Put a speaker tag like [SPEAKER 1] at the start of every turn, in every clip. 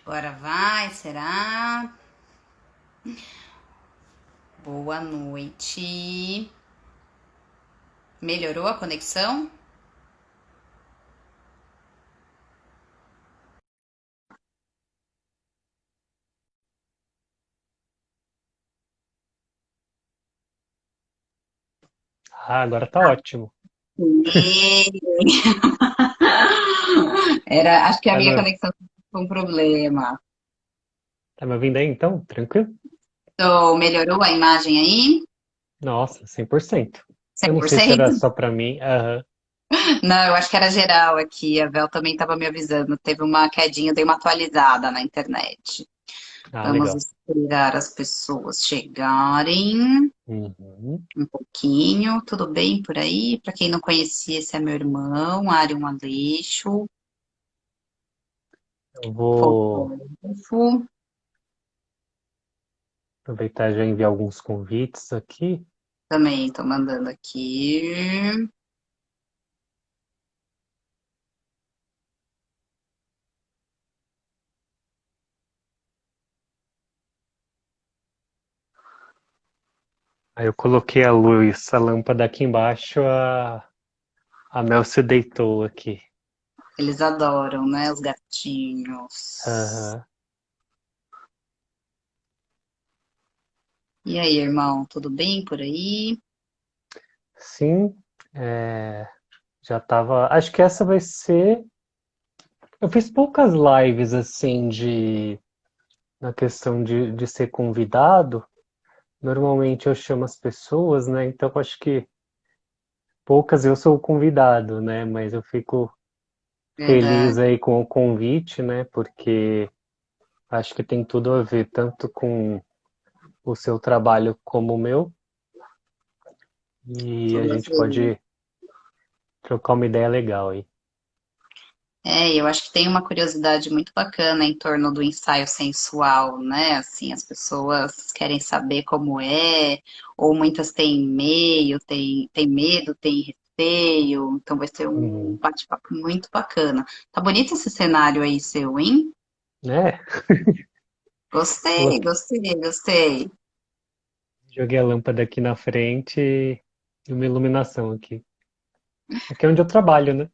[SPEAKER 1] Agora vai, será? Boa noite. Melhorou a conexão?
[SPEAKER 2] Ah, agora tá ótimo.
[SPEAKER 1] Acho que a
[SPEAKER 2] Tá
[SPEAKER 1] minha
[SPEAKER 2] me,
[SPEAKER 1] conexão foi um problema.
[SPEAKER 2] tá me ouvindo aí então? Tranquilo?
[SPEAKER 1] Então, melhorou a imagem aí?
[SPEAKER 2] Nossa, 100%. Eu
[SPEAKER 1] cem
[SPEAKER 2] não
[SPEAKER 1] por
[SPEAKER 2] sei se era
[SPEAKER 1] cento?
[SPEAKER 2] só pra mim. Aham.
[SPEAKER 1] Não, eu acho que era geral aqui. A Vel também estava me avisando. Teve uma quedinha, eu dei uma atualizada na internet.
[SPEAKER 2] Ah,
[SPEAKER 1] Vamos
[SPEAKER 2] legal.
[SPEAKER 1] esperar as pessoas chegarem
[SPEAKER 2] Uhum.
[SPEAKER 1] um pouquinho. Tudo bem por aí? Para quem não conhecia, esse é meu irmão, Arion Aleixo,
[SPEAKER 2] Eu vou
[SPEAKER 1] fotógrafo.
[SPEAKER 2] aproveitar e já enviar alguns convites aqui.
[SPEAKER 1] Também estou mandando aqui.
[SPEAKER 2] Aí eu coloquei a luz, a lâmpada aqui embaixo, a Mel se deitou aqui.
[SPEAKER 1] Eles adoram, né? Os gatinhos.
[SPEAKER 2] Aham.
[SPEAKER 1] E aí, irmão, tudo bem por aí?
[SPEAKER 2] Sim, já tava. Acho que essa vai ser. Eu fiz poucas lives assim na questão de ser convidado. Normalmente eu chamo as pessoas, né? Então eu acho que poucas eu sou o convidado, né? Mas eu fico feliz
[SPEAKER 1] Verdade.
[SPEAKER 2] aí com o convite, né? Porque acho que tem tudo a ver tanto com o seu trabalho como o meu. E a
[SPEAKER 1] Tudo a
[SPEAKER 2] gente
[SPEAKER 1] ver.
[SPEAKER 2] pode trocar uma ideia legal aí.
[SPEAKER 1] Eu acho que tem uma curiosidade muito bacana em torno do ensaio sensual, né? Assim, as pessoas querem saber como é, ou muitas têm meio, têm medo, têm receio, então vai ser um
[SPEAKER 2] Uhum.
[SPEAKER 1] bate-papo muito bacana. Tá bonito esse cenário aí seu, hein?
[SPEAKER 2] É,
[SPEAKER 1] Gostei,
[SPEAKER 2] coloquei-
[SPEAKER 1] gostei, gostei.
[SPEAKER 2] joguei a lâmpada aqui na frente e uma iluminação aqui. Aqui é onde eu trabalho, né?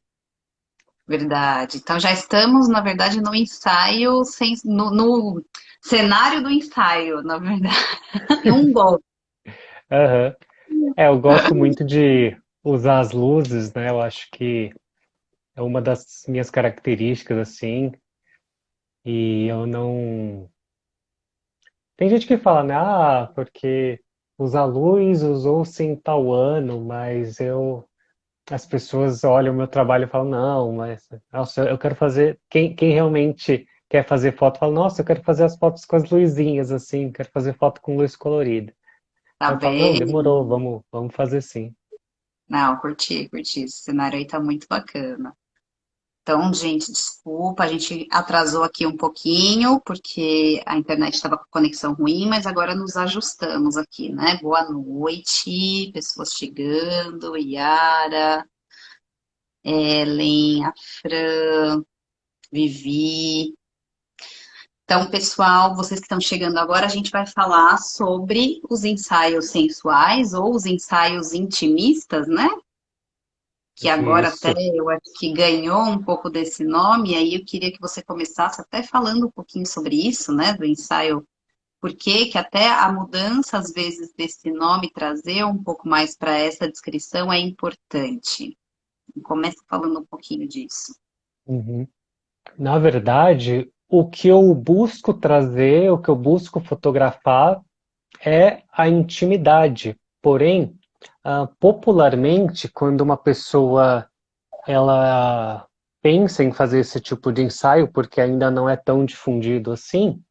[SPEAKER 1] Verdade. Então já estamos, na verdade, no ensaio, no cenário do ensaio, na verdade. Um golpe.
[SPEAKER 2] Aham. É, eu gosto muito de usar as luzes, né? Eu acho que é uma das minhas características, assim, e eu não. Tem gente que fala, né? Ah, porque usar luz usou-se em tal ano, mas eu. As pessoas olham o meu trabalho e falam, não, mas. Nossa, eu quero fazer. Quem realmente quer fazer foto fala, nossa, eu quero fazer as fotos com as luzinhas, assim, quero fazer foto com luz colorida.
[SPEAKER 1] Tá
[SPEAKER 2] Aí eu falo, não,
[SPEAKER 1] bem?
[SPEAKER 2] demorou, vamos fazer sim.
[SPEAKER 1] Não, curti, curti. Esse cenário aí tá muito bacana. Então, gente, desculpa, a gente atrasou aqui um pouquinho, porque a internet estava com conexão ruim, mas agora nos ajustamos aqui, né? Boa noite, pessoas chegando, Yara, Ellen, a Fran, Vivi. Então, pessoal, vocês que estão chegando agora, a gente vai falar sobre os ensaios sensuais ou os ensaios intimistas, né? Que agora até
[SPEAKER 2] Isso.
[SPEAKER 1] eu acho que ganhou um pouco desse nome, aí eu queria que você começasse até falando um pouquinho sobre isso, né, do ensaio, por que até a mudança, às vezes, desse nome, trazer um pouco mais para essa descrição é importante. Começa falando um pouquinho disso.
[SPEAKER 2] Uhum. Na verdade, o que eu busco trazer, o que eu busco fotografar é a intimidade. Porém, popularmente, quando uma pessoa ela pensa em fazer esse tipo de ensaio, porque ainda não é tão difundido assim,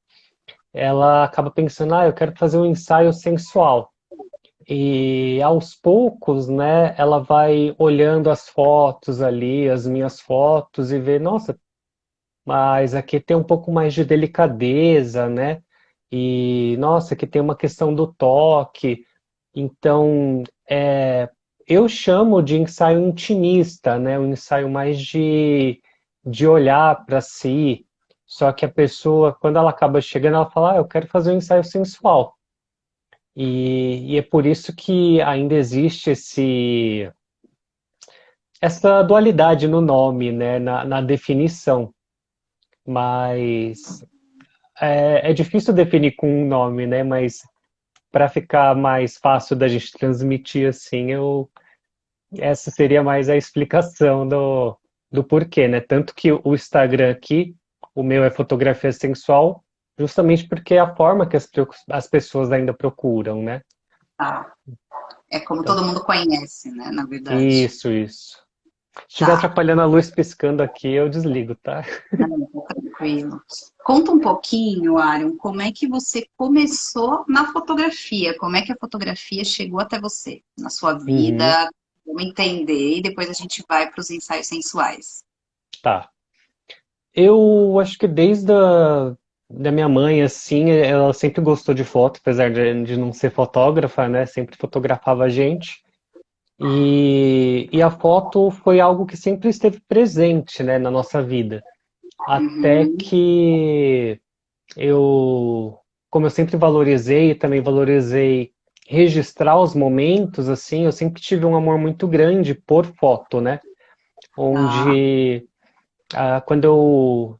[SPEAKER 2] ela acaba pensando, ah, eu quero fazer um ensaio sensual. E aos poucos, né, ela vai olhando as fotos ali, as minhas fotos, e vê, nossa, mas aqui tem um pouco mais de delicadeza, né? E nossa, aqui tem uma questão do toque. Então, eu chamo de ensaio intimista, né? Um ensaio mais de olhar para si. Só que a pessoa, quando ela acaba chegando, ela fala, eu quero fazer um ensaio sensual. E é por isso que ainda existe essa dualidade no nome, né, na definição. Mas é difícil definir com um nome, né? Mas para ficar mais fácil da gente transmitir assim, essa seria mais a explicação do porquê, né? Tanto que o Instagram aqui, o meu é fotografia sensual, justamente porque é a forma que as pessoas ainda procuram, né?
[SPEAKER 1] Tá. É como
[SPEAKER 2] Então,
[SPEAKER 1] todo mundo conhece, né? Na verdade.
[SPEAKER 2] isso. Se estiver
[SPEAKER 1] Tá.
[SPEAKER 2] atrapalhando a luz piscando aqui, eu desligo, tá?
[SPEAKER 1] Não, tá tranquilo. Conta um pouquinho, Arion, como é que você começou na fotografia? Como é que a fotografia chegou até você, na sua
[SPEAKER 2] Uhum,
[SPEAKER 1] vida? Vamos entender e depois a gente vai para os ensaios sensuais.
[SPEAKER 2] tá. Eu acho que da minha mãe, assim, ela sempre gostou de foto, apesar de não ser fotógrafa, né? Sempre fotografava a gente. E a foto foi algo que sempre esteve presente, né, na nossa vida. Até
[SPEAKER 1] Uhum.
[SPEAKER 2] que eu, como eu sempre valorizei, também valorizei registrar os momentos, assim, eu sempre tive um amor muito grande por foto, né?
[SPEAKER 1] Tá.
[SPEAKER 2] Onde, quando eu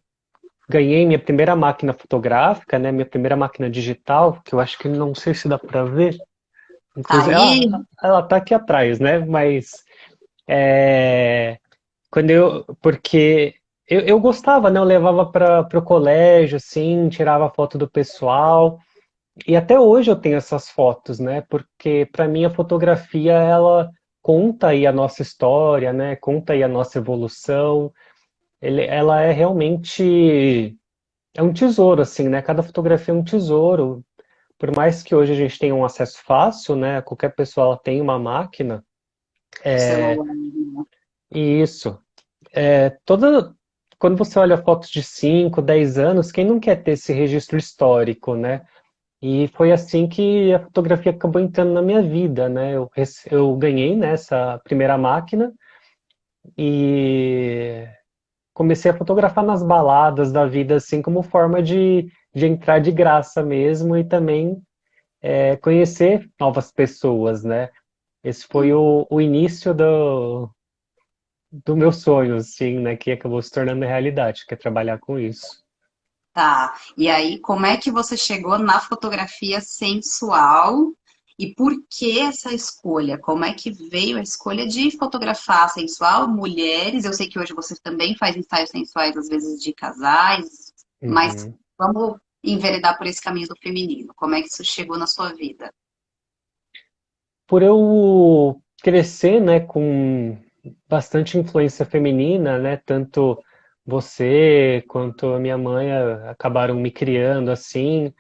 [SPEAKER 2] ganhei minha primeira máquina fotográfica, né, minha primeira máquina digital, que eu acho que não sei se dá para ver,
[SPEAKER 1] Tá
[SPEAKER 2] inclusive,
[SPEAKER 1] aí?
[SPEAKER 2] ela tá aqui atrás, né? Mas é, porque eu gostava, né? Eu levava para o colégio, assim, tirava foto do pessoal. E até hoje eu tenho essas fotos, né? Porque para mim a fotografia ela conta aí a nossa história, né? Conta aí a nossa evolução. Ela é realmente um tesouro, assim, né? Cada fotografia é um tesouro. Por mais que hoje a gente tenha um acesso fácil, né? Qualquer pessoa ela tem uma máquina.
[SPEAKER 1] Celular, né?
[SPEAKER 2] E isso. Toda Quando você olha fotos de 5, 10 anos, quem não quer ter esse registro histórico, né? E foi assim que a fotografia acabou entrando na minha vida, né? Eu ganhei nessa primeira máquina e comecei a fotografar nas baladas da vida, assim, como forma de entrar de graça mesmo e também conhecer novas pessoas, né? Esse foi o início do meu sonho, assim, né? Que acabou se tornando realidade, que é trabalhar com isso.
[SPEAKER 1] Tá. E aí, como é que você chegou na fotografia sensual? E por que essa escolha? Como é que veio a escolha de fotografar sensual, mulheres? Eu sei que hoje você também faz ensaios sensuais, às vezes de casais, mas
[SPEAKER 2] Uhum.
[SPEAKER 1] vamos enveredar por esse caminho do feminino. Como é que isso chegou na sua vida?
[SPEAKER 2] Por eu crescer, né, com bastante influência feminina, né, tanto você quanto a minha mãe acabaram me criando assim.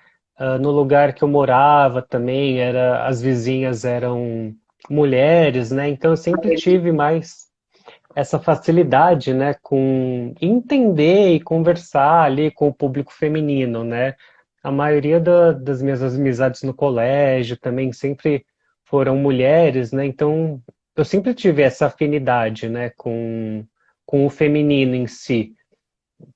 [SPEAKER 2] No lugar que eu morava também as vizinhas eram mulheres, né, então eu sempre tive mais essa facilidade, né, com entender e conversar ali com o público feminino, né? A maioria das minhas amizades no colégio também sempre foram mulheres, né? Então eu sempre tive essa afinidade, né, com o feminino em si.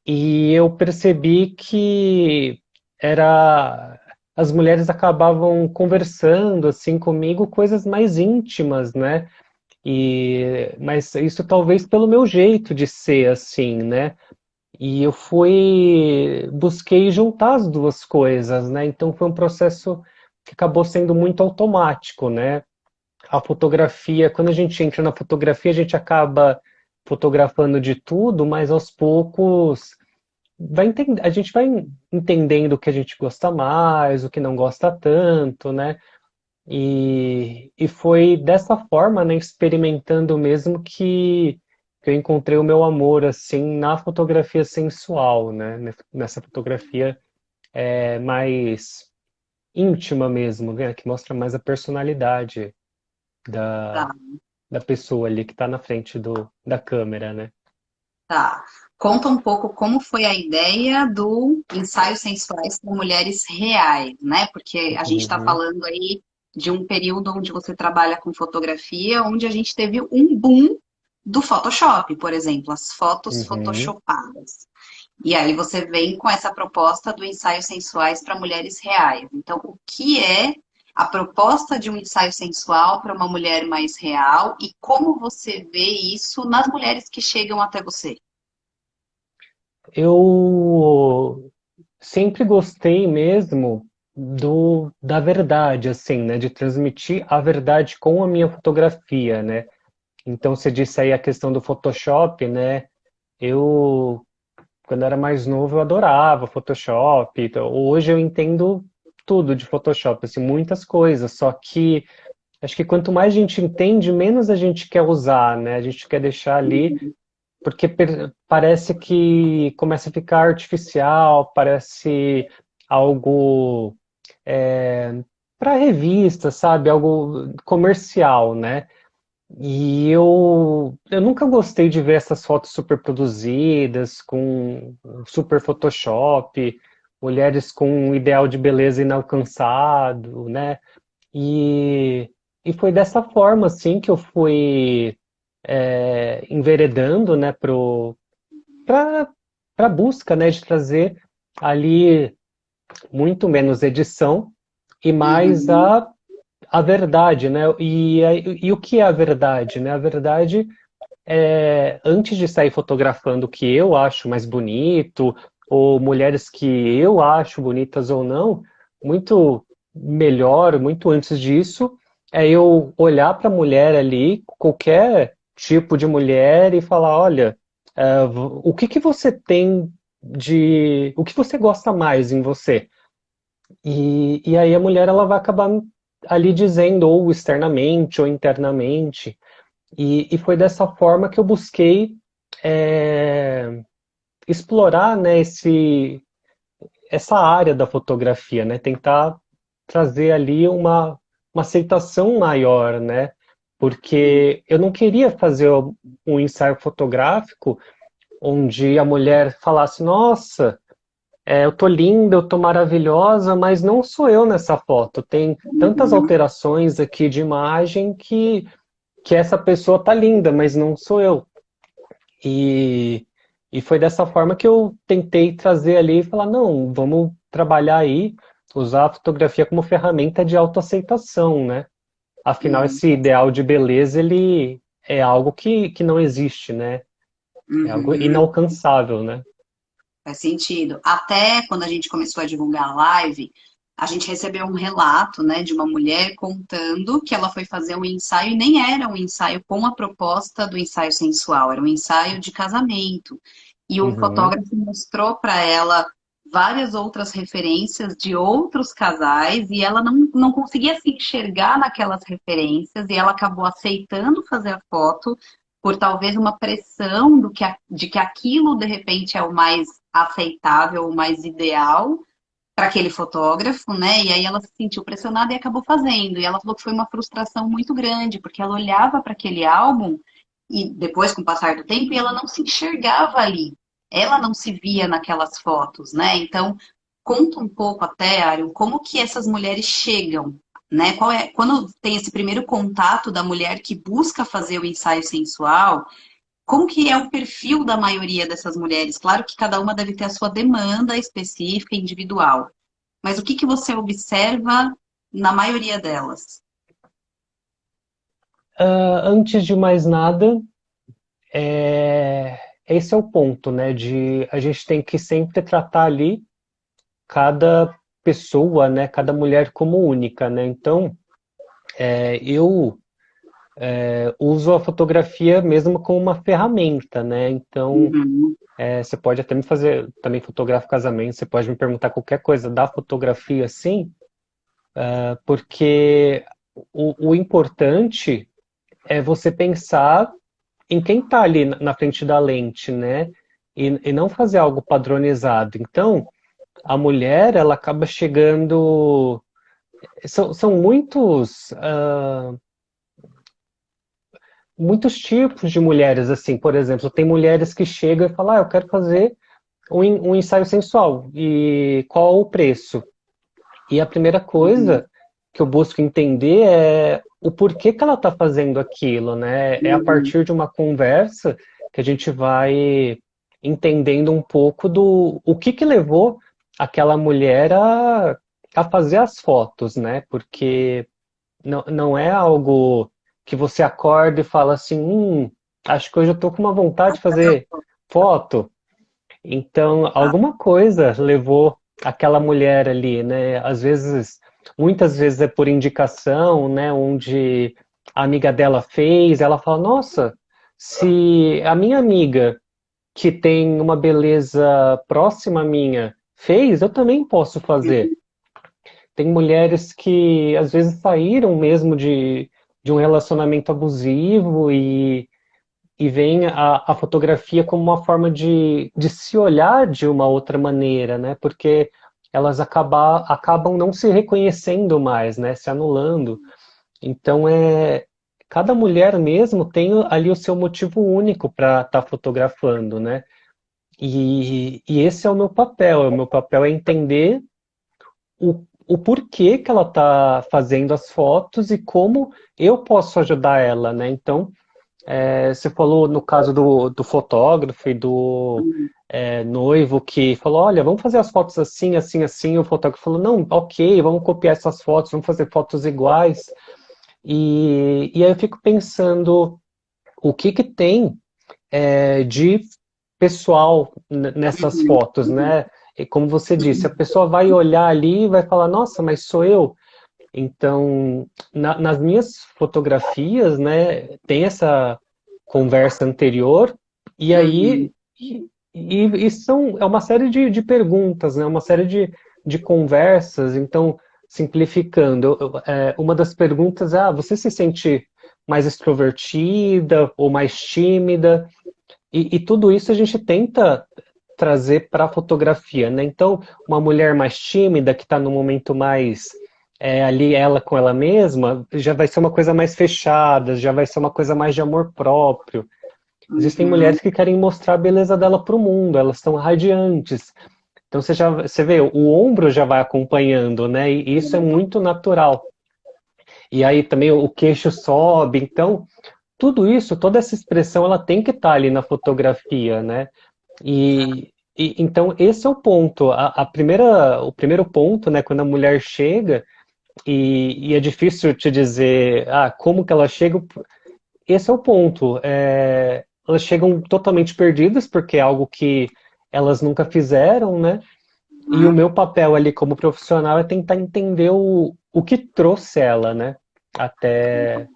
[SPEAKER 2] E eu percebi que era as mulheres acabavam conversando assim comigo coisas mais íntimas, né? Mas isso talvez pelo meu jeito de ser assim, né? E eu busquei juntar as duas coisas, né? Então foi um processo que acabou sendo muito automático, né? A fotografia, quando a gente entra na fotografia, a gente acaba fotografando de tudo, mas aos poucos a gente vai entendendo o que a gente gosta mais, o que não gosta tanto, né? E foi dessa forma, né, experimentando mesmo que eu encontrei o meu amor, assim, na fotografia sensual, né? Nessa fotografia mais íntima mesmo, né? Que mostra mais a personalidade da,
[SPEAKER 1] Tá,
[SPEAKER 2] da pessoa ali que está na frente da câmera, né?
[SPEAKER 1] tá. Conta um pouco como foi a ideia do ensaios sensuais para mulheres reais, né? Porque a gente está
[SPEAKER 2] Uhum,
[SPEAKER 1] falando aí de um período onde você trabalha com fotografia, onde a gente teve um boom do Photoshop, por exemplo, as fotos
[SPEAKER 2] uhum,
[SPEAKER 1] photoshopadas. E aí você vem com essa proposta do ensaio sensuais para mulheres reais. Então, o que é a proposta de um ensaio sensual para uma mulher mais real e como você vê isso nas mulheres que chegam até você?
[SPEAKER 2] Eu sempre gostei mesmo da verdade, assim, né? De transmitir a verdade com a minha fotografia, né? Então, você disse aí a questão do Photoshop, né? Eu, quando era mais novo, eu adorava Photoshop. Então, hoje eu entendo tudo de Photoshop, assim, muitas coisas. Só que acho que quanto mais a gente entende, menos a gente quer usar, né? A gente quer deixar ali, porque parece que começa a ficar artificial, parece algo para revista, sabe? Algo comercial, né? E eu nunca gostei de ver essas fotos super produzidas, com super Photoshop, mulheres com um ideal de beleza inalcançado, né? E, e foi dessa forma, assim, que eu fui enveredando, né, para a busca, né, de trazer ali muito menos edição e mais
[SPEAKER 1] Uhum,
[SPEAKER 2] a verdade, né? E o que é a verdade, né? A verdade é, antes de sair fotografando o que eu acho mais bonito, ou mulheres que eu acho bonitas ou não, muito melhor, muito antes disso, é eu olhar para a mulher ali, qualquer tipo de mulher, e falar, olha, o que que você tem o que você gosta mais em você? E aí a mulher ela vai acabar ali dizendo, ou externamente ou internamente. E foi dessa forma que eu busquei é, explorar, né, essa área da fotografia, né, tentar trazer ali uma aceitação maior, né, porque eu não queria fazer um ensaio fotográfico onde a mulher falasse, nossa, eu tô linda, eu tô maravilhosa, mas não sou eu nessa foto. Tem tantas
[SPEAKER 1] uhum.
[SPEAKER 2] alterações aqui de imagem que essa pessoa tá linda, mas não sou eu. E, e foi dessa forma que eu tentei trazer ali e falar, não, vamos trabalhar aí, usar a fotografia como ferramenta de autoaceitação, né? Afinal, esse ideal de beleza, ele é algo que não existe, né? É algo
[SPEAKER 1] Uhum.
[SPEAKER 2] inalcançável, né?
[SPEAKER 1] Faz sentido. Até quando a gente começou a divulgar a live, a gente recebeu um relato, né, de uma mulher contando que ela foi fazer um ensaio e nem era um ensaio com a proposta do ensaio sensual, era um ensaio de casamento. E o
[SPEAKER 2] Uhum.
[SPEAKER 1] fotógrafo mostrou para ela várias outras referências de outros casais e ela não conseguia se enxergar naquelas referências e ela acabou aceitando fazer a foto por talvez uma pressão de que aquilo de repente é o mais aceitável, o mais ideal para aquele fotógrafo, né? E aí ela se sentiu pressionada e acabou fazendo. E ela falou que foi uma frustração muito grande, porque ela olhava para aquele álbum e depois, com o passar do tempo, e ela não se enxergava ali. Ela não se via naquelas fotos, né? Então, conta um pouco até, Ariel, como que essas mulheres chegam, né? Qual é, quando tem esse primeiro contato da mulher que busca fazer o ensaio sensual, como que é o perfil da maioria dessas mulheres? Claro que cada uma deve ter a sua demanda específica, individual. Mas o que que você observa na maioria delas?
[SPEAKER 2] Antes de mais nada, esse é o ponto, né? De a gente tem que sempre tratar ali cada pessoa, né? Cada mulher como única, né? Então, eu uso a fotografia mesmo como uma ferramenta, né? Então,
[SPEAKER 1] Uhum,
[SPEAKER 2] você pode até me fazer, também fotografar casamento, você pode me perguntar qualquer coisa da fotografia, sim, porque o importante é você pensar em quem está ali na frente da lente, né? E não fazer algo padronizado. Então, a mulher, ela acaba chegando. São muitos tipos de mulheres, assim. Por exemplo, tem mulheres que chegam e falam: eu quero fazer um ensaio sensual. E qual o preço? E a primeira
[SPEAKER 1] uhum,
[SPEAKER 2] coisa que eu busco entender é o porquê que ela está fazendo aquilo, né? É a
[SPEAKER 1] uhum,
[SPEAKER 2] partir de uma conversa que a gente vai entendendo um pouco do o que levou aquela mulher a fazer as fotos, né? Porque não é algo que você acorda e fala assim, acho que hoje eu tô com uma vontade de fazer foto. Então, alguma coisa levou aquela mulher ali, né? Às vezes, muitas vezes é por indicação, né? Onde a amiga dela fez, ela fala, nossa, se a minha amiga que tem uma beleza próxima à minha fez, eu também posso fazer. Tem mulheres que às vezes saíram mesmo de um relacionamento abusivo e veem a fotografia como uma forma de se olhar de uma outra maneira, né? Porque elas acabam não se reconhecendo mais, né? Se anulando. Então, cada mulher mesmo tem ali o seu motivo único para estar fotografando, né? E esse é o meu papel. O meu papel é entender o porquê que ela está fazendo as fotos e como eu posso ajudar ela, né? Então, você falou no caso do fotógrafo e do noivo que falou, olha, vamos fazer as fotos assim, assim, assim. O fotógrafo falou, não, ok, vamos copiar essas fotos, vamos fazer fotos iguais. E aí eu fico pensando o que tem de pessoal nessas fotos, né? E como você disse, a pessoa vai olhar ali e vai falar, nossa, mas sou eu. Então, nas minhas fotografias, né, tem essa conversa anterior, e aí é uma série de perguntas, né, uma série de conversas. Então, simplificando, uma das perguntas é, você se sente mais extrovertida ou mais tímida? E tudo isso a gente tenta trazer para a fotografia, né? Então, uma mulher mais tímida, que está no momento mais ali, ela com ela mesma, já vai ser uma coisa mais fechada, já vai ser uma coisa mais de amor próprio. Existem
[SPEAKER 1] Uhum.
[SPEAKER 2] mulheres que querem mostrar a beleza dela para o mundo, elas estão radiantes. Então, você vê, o ombro já vai acompanhando, né? E isso é muito natural. E aí também o queixo sobe, então tudo isso, toda essa expressão, ela tem que estar ali na fotografia, né? Então esse é o ponto. O primeiro ponto, né, quando a mulher chega e é difícil te dizer, como que ela chega. Esse é o ponto. Elas chegam totalmente perdidas porque é algo que elas nunca fizeram, né? E o
[SPEAKER 1] Uhum.
[SPEAKER 2] meu papel ali como profissional é tentar entender o que trouxe ela, né? Até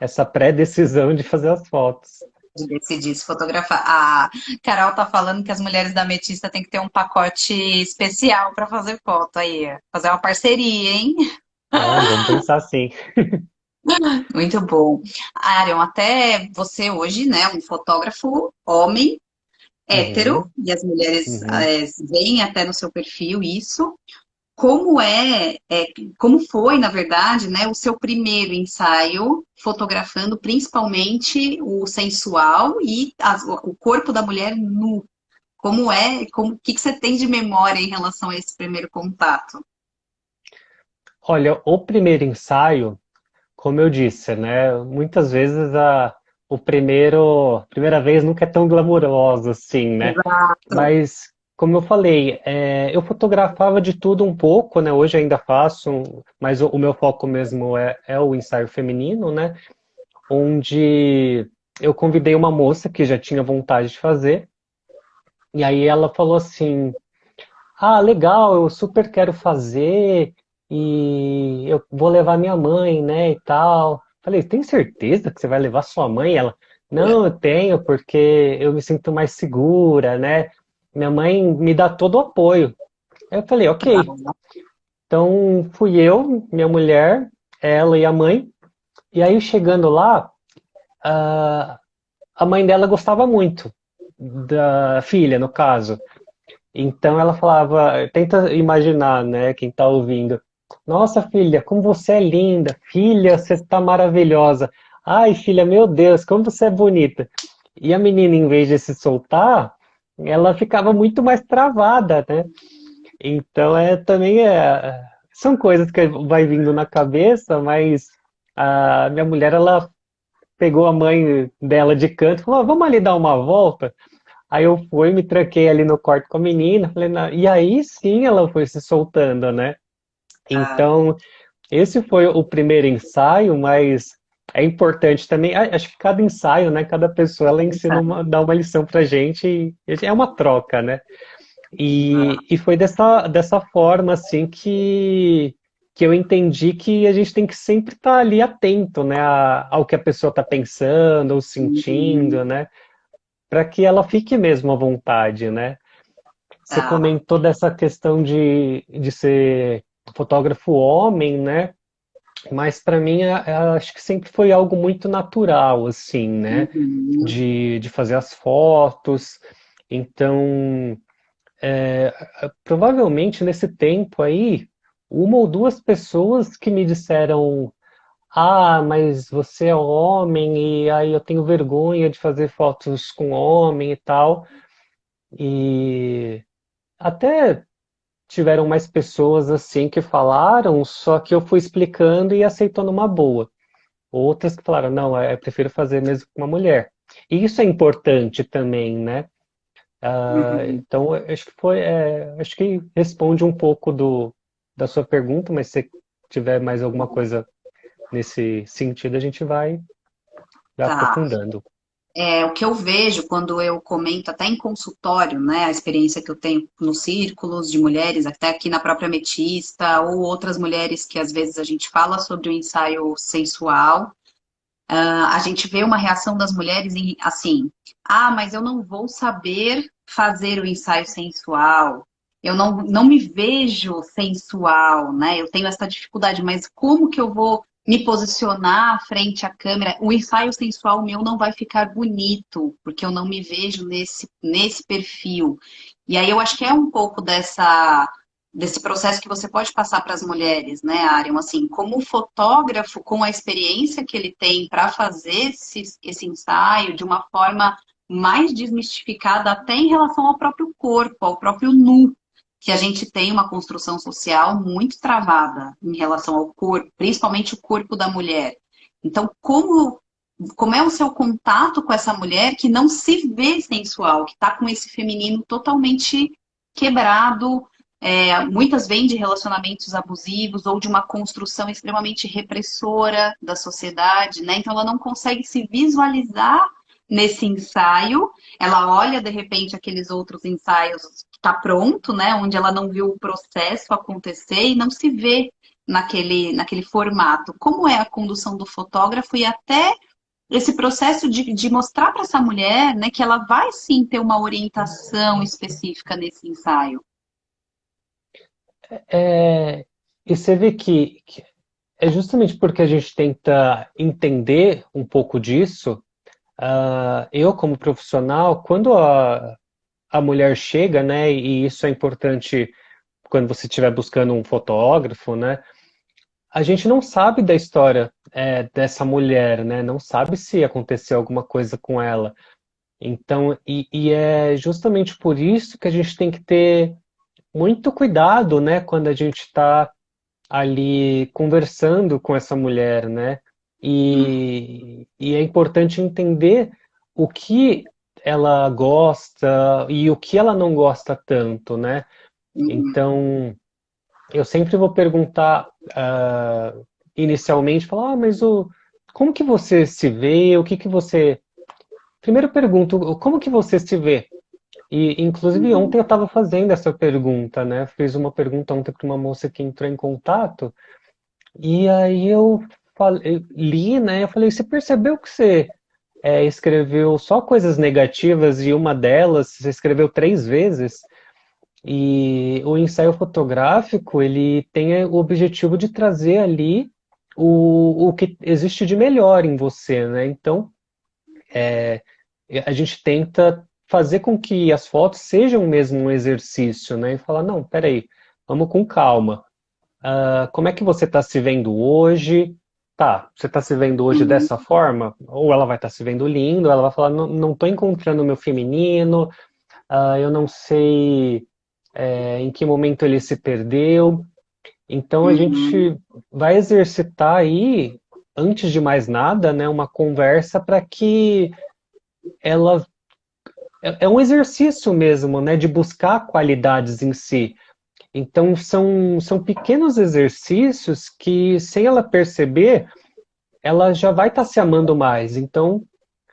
[SPEAKER 2] essa pré-decisão de fazer as fotos.
[SPEAKER 1] De decidir se fotografar. A Carol tá falando que as mulheres da Ametista tem que ter um pacote especial para fazer foto aí. Fazer uma parceria, hein?
[SPEAKER 2] Vamos pensar assim.
[SPEAKER 1] Muito bom. Arion, até você hoje, né, um fotógrafo homem, hétero,
[SPEAKER 2] Uhum,
[SPEAKER 1] e as mulheres
[SPEAKER 2] uhum.
[SPEAKER 1] veem até no seu perfil isso. Como como foi, na verdade, né, o seu primeiro ensaio fotografando principalmente o sensual e o corpo da mulher nu? O que você tem de memória em relação a esse primeiro contato?
[SPEAKER 2] Olha, o primeiro ensaio, como eu disse, né? Muitas vezes a primeira vez nunca é tão glamurosa assim, né?
[SPEAKER 1] Exato.
[SPEAKER 2] Mas, como eu falei, eu fotografava de tudo um pouco, né? Hoje ainda faço, mas o meu foco mesmo é o ensaio feminino, né? Onde eu convidei uma moça que já tinha vontade de fazer, e aí ela falou assim. Legal, eu super quero fazer e eu vou levar minha mãe, né, e tal. Falei, tem certeza que você vai levar sua mãe? Ela, não, eu tenho porque eu me sinto mais segura, né? Minha mãe me dá todo o apoio. Aí eu falei, ok. Então fui eu, minha mulher, ela e a mãe. E aí chegando lá, a a mãe dela gostava muito da filha, no caso. Então ela falava, tenta imaginar, né, quem está ouvindo. Nossa, filha, como você é linda. Filha, você está maravilhosa. Ai, filha, meu Deus, como você é bonita. E a menina, em vez de se soltar, ela ficava muito mais travada, né? Então são coisas que vai vindo na cabeça, mas a minha mulher, ela pegou a mãe dela de canto e falou, vamos ali dar uma volta. Aí eu fui, me tranquei ali no quarto com a menina, falei, e aí sim ela foi se soltando, né?
[SPEAKER 1] Ah,
[SPEAKER 2] Então, esse foi o primeiro ensaio, mas é importante também, acho que cada ensaio, né, cada pessoa ela ensina dá uma lição pra gente e é uma troca, né? E foi dessa forma, assim, que eu entendi que a gente tem que sempre estar ali atento, né, ao que a pessoa está pensando ou
[SPEAKER 1] uhum,
[SPEAKER 2] sentindo, né, para que ela fique mesmo à vontade, né? Você
[SPEAKER 1] tá.
[SPEAKER 2] comentou dessa questão de ser fotógrafo homem, né? Mas para mim, acho que sempre foi algo muito natural, assim, né?
[SPEAKER 1] Uhum,
[SPEAKER 2] De fazer as fotos. Então, provavelmente nesse tempo aí, uma ou duas pessoas que me disseram: Ah, mas você é homem e aí eu tenho vergonha de fazer fotos com homem e tal. E até tiveram mais pessoas assim que falaram, só que eu fui explicando e aceitou numa boa. Outras que falaram, não, eu prefiro fazer mesmo com uma mulher. E isso é importante também, né?
[SPEAKER 1] uhum.
[SPEAKER 2] Então, eu acho que acho que responde um pouco da sua pergunta, mas se tiver mais alguma coisa nesse sentido, a gente vai
[SPEAKER 1] Tá.
[SPEAKER 2] aprofundando.
[SPEAKER 1] É, o que eu vejo quando eu comento até em consultório, né, a experiência que eu tenho nos círculos de mulheres, até aqui na própria Metista, ou outras mulheres que às vezes a gente fala sobre o ensaio sensual, a gente vê uma reação das mulheres assim, ah, mas eu não vou saber fazer o ensaio sensual, eu não me vejo sensual, né? Eu tenho essa dificuldade, mas como que eu vou me posicionar frente à câmera? O ensaio sensual meu não vai ficar bonito, porque eu não me vejo nesse perfil. E aí eu acho que é um pouco desse processo que você pode passar para as mulheres, né, Ariam? Assim, como fotógrafo, com a experiência que ele tem para fazer esse ensaio de uma forma mais desmistificada, até em relação ao próprio corpo, ao próprio nu, que a gente tem uma construção social muito travada em relação ao corpo, principalmente o corpo da mulher. Então, como é o seu contato com essa mulher que não se vê sensual, que está com esse feminino totalmente quebrado, muitas vêm de relacionamentos abusivos ou de uma construção extremamente repressora da sociedade, né? Então ela não consegue se visualizar nesse ensaio. Ela olha de repente aqueles outros ensaios que está pronto, né? Onde ela não viu o processo acontecer e não se vê naquele formato. Como é a condução do fotógrafo e até esse processo de mostrar para essa mulher, né, que ela vai sim ter uma orientação específica nesse ensaio.
[SPEAKER 2] É, e você vê que é justamente porque a gente tenta entender um pouco disso. Eu, como profissional, quando a mulher chega, né, e isso é importante quando você estiver buscando um fotógrafo, né, a gente não sabe da história dessa mulher, né, não sabe se aconteceu alguma coisa com ela. Então, e é justamente por isso que a gente tem que ter muito cuidado, né, quando a gente está ali conversando com essa mulher, né? E é importante entender o que ela gosta e o que ela não gosta tanto, né?
[SPEAKER 1] Uhum.
[SPEAKER 2] Então, eu sempre vou perguntar inicialmente, falar, mas como que você se vê? O que que você... Primeiro eu pergunto, como que você se vê? E, inclusive,
[SPEAKER 1] Uhum.
[SPEAKER 2] ontem eu estava fazendo essa pergunta, né? Fiz uma pergunta ontem para uma moça que entrou em contato, e aí eu li, né? Eu falei, você percebeu que você escreveu só coisas negativas e uma delas você escreveu 3 vezes? E o ensaio fotográfico, ele tem o objetivo de trazer ali o que existe de melhor em você, né? Então, a gente tenta fazer com que as fotos sejam mesmo um exercício, né? E falar, não, peraí, vamos com calma. Como é que você está se vendo hoje? Tá, você está se vendo hoje
[SPEAKER 1] Uhum.
[SPEAKER 2] dessa forma? Ou ela vai estar se vendo lindo, ou ela vai falar, não, não estou encontrando o meu feminino, eu não sei em que momento ele se perdeu. Então a
[SPEAKER 1] Uhum.
[SPEAKER 2] gente vai exercitar aí, antes de mais nada, né, uma conversa para que ela é um exercício mesmo, né, de buscar qualidades em si. Então, são pequenos exercícios que, sem ela perceber, ela já vai estar se amando mais. Então,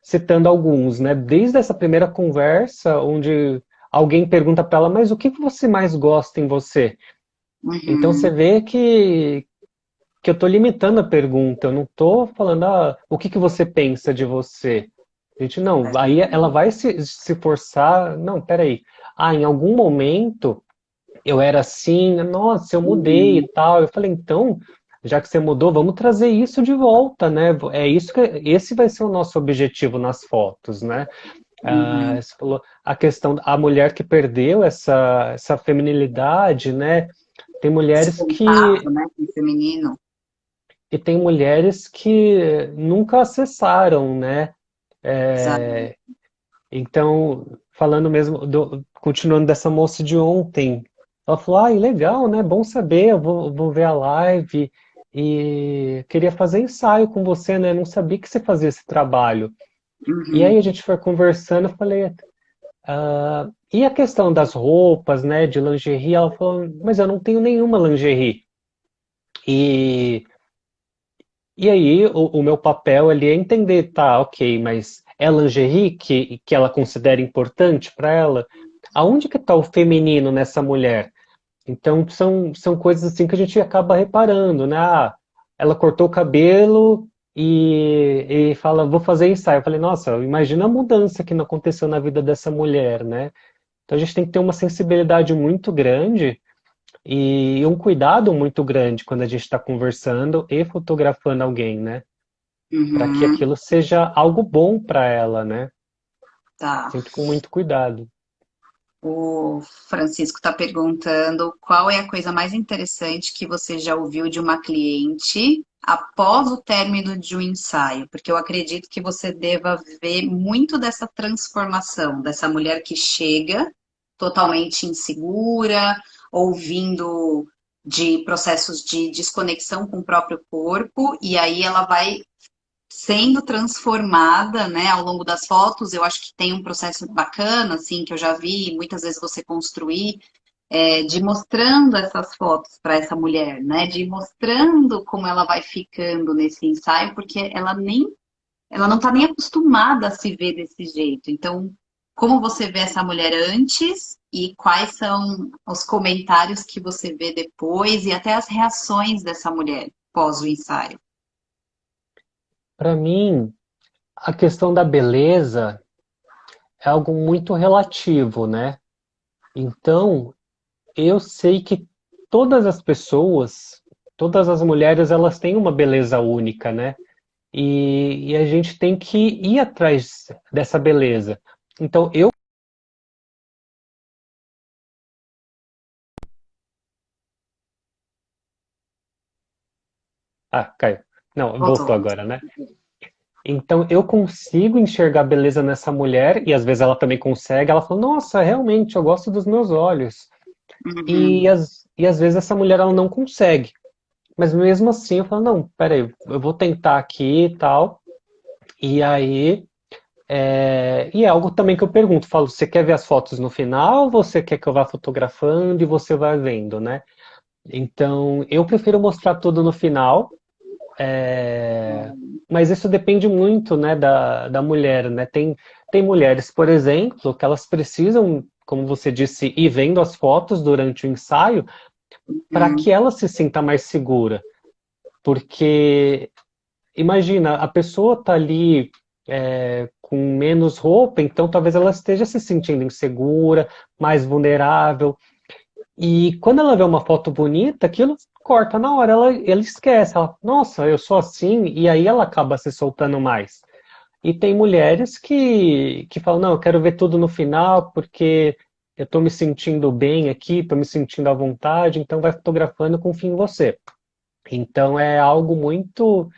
[SPEAKER 2] citando alguns, né, desde essa primeira conversa, onde alguém pergunta para ela, mas o que você mais gosta em você? Então, você
[SPEAKER 1] Uhum.
[SPEAKER 2] vê que eu estou limitando a pergunta, eu não estou falando, o que você pensa de você? A gente, não, aí ela vai se forçar, não, peraí, em algum momento eu era assim, nossa, eu mudei e
[SPEAKER 1] Uhum.
[SPEAKER 2] tal. Eu falei, então, já que você mudou, vamos trazer isso de volta, né? É isso que esse vai ser o nosso objetivo nas fotos, né?
[SPEAKER 1] Uhum.
[SPEAKER 2] Você falou a questão da mulher que perdeu essa feminilidade, né? Tem
[SPEAKER 1] Esse
[SPEAKER 2] mulheres
[SPEAKER 1] contato, né, com o feminino.
[SPEAKER 2] e tem mulheres que nunca acessaram, né?
[SPEAKER 1] Exato.
[SPEAKER 2] Então, falando mesmo, continuando dessa moça de ontem, ela falou, legal, né? Bom saber, eu vou ver a live e queria fazer ensaio com você, né? Não sabia que você fazia esse trabalho. E aí
[SPEAKER 1] Uhum.
[SPEAKER 2] a gente foi conversando, eu falei, e a questão das roupas, né, de lingerie? Ela falou, mas eu não tenho nenhuma lingerie. E E aí, o meu papel ali é entender, tá, ok, mas é lingerie que ela considera importante para ela? Aonde que tá o feminino nessa mulher? Então, são coisas assim que a gente acaba reparando, né? Ela cortou o cabelo e fala, vou fazer ensaio. Eu falei, nossa, imagina a mudança que não aconteceu na vida dessa mulher, né? Então, a gente tem que ter uma sensibilidade muito grande e um cuidado muito grande quando a gente está conversando e fotografando alguém, né? Para que
[SPEAKER 1] Uhum.
[SPEAKER 2] aquilo seja algo bom para ela, né?
[SPEAKER 1] Tá.
[SPEAKER 2] Sempre com muito cuidado.
[SPEAKER 1] O Francisco está perguntando qual é a coisa mais interessante que você já ouviu de uma cliente após o término de um ensaio, porque eu acredito que você deva ver muito dessa transformação, dessa mulher que chega totalmente insegura, ouvindo de processos de desconexão com o próprio corpo, e aí ela vai sendo transformada, né, ao longo das fotos. Eu acho que tem um processo bacana, assim, que eu já vi muitas vezes você construir, de mostrando essas fotos para essa mulher, né, de mostrando como ela vai ficando nesse ensaio, porque ela não está nem acostumada a se ver desse jeito. Então, como você vê essa mulher antes e quais são os comentários que você vê depois e até as reações dessa mulher pós o ensaio?
[SPEAKER 2] Para mim, a questão da beleza é algo muito relativo, né? Então, eu sei que todas as pessoas, todas as mulheres, elas têm uma beleza única, né? E a gente tem que ir atrás dessa beleza. Então, caiu. Não, voltou
[SPEAKER 1] Voltou.
[SPEAKER 2] agora, né? Então eu consigo enxergar beleza nessa mulher, e às vezes ela também consegue, ela fala, nossa, realmente, eu gosto dos meus olhos.
[SPEAKER 1] Uhum.
[SPEAKER 2] E às vezes essa mulher ela não consegue. Mas mesmo assim eu falo, não, peraí, eu vou tentar aqui e tal. E aí, e é algo também que eu pergunto, falo, você quer ver as fotos no final, ou você quer que eu vá fotografando e você vai vendo, né? Então, eu prefiro mostrar tudo no final. Mas isso depende muito, né, da mulher, né? Tem mulheres, por exemplo, que elas precisam, como você disse, ir vendo as fotos durante o ensaio para que
[SPEAKER 1] Uhum.
[SPEAKER 2] ela se sinta mais segura. Porque, imagina, a pessoa tá ali com menos roupa, então talvez ela esteja se sentindo insegura, mais vulnerável. E quando ela vê uma foto bonita, aquilo corta na hora, ela esquece, ela, nossa, eu sou assim, e aí ela acaba se soltando mais. E tem mulheres que falam, não, eu quero ver tudo no final, porque eu estou me sentindo bem aqui, estou me sentindo à vontade, então vai fotografando, confio em você. Então é algo muito,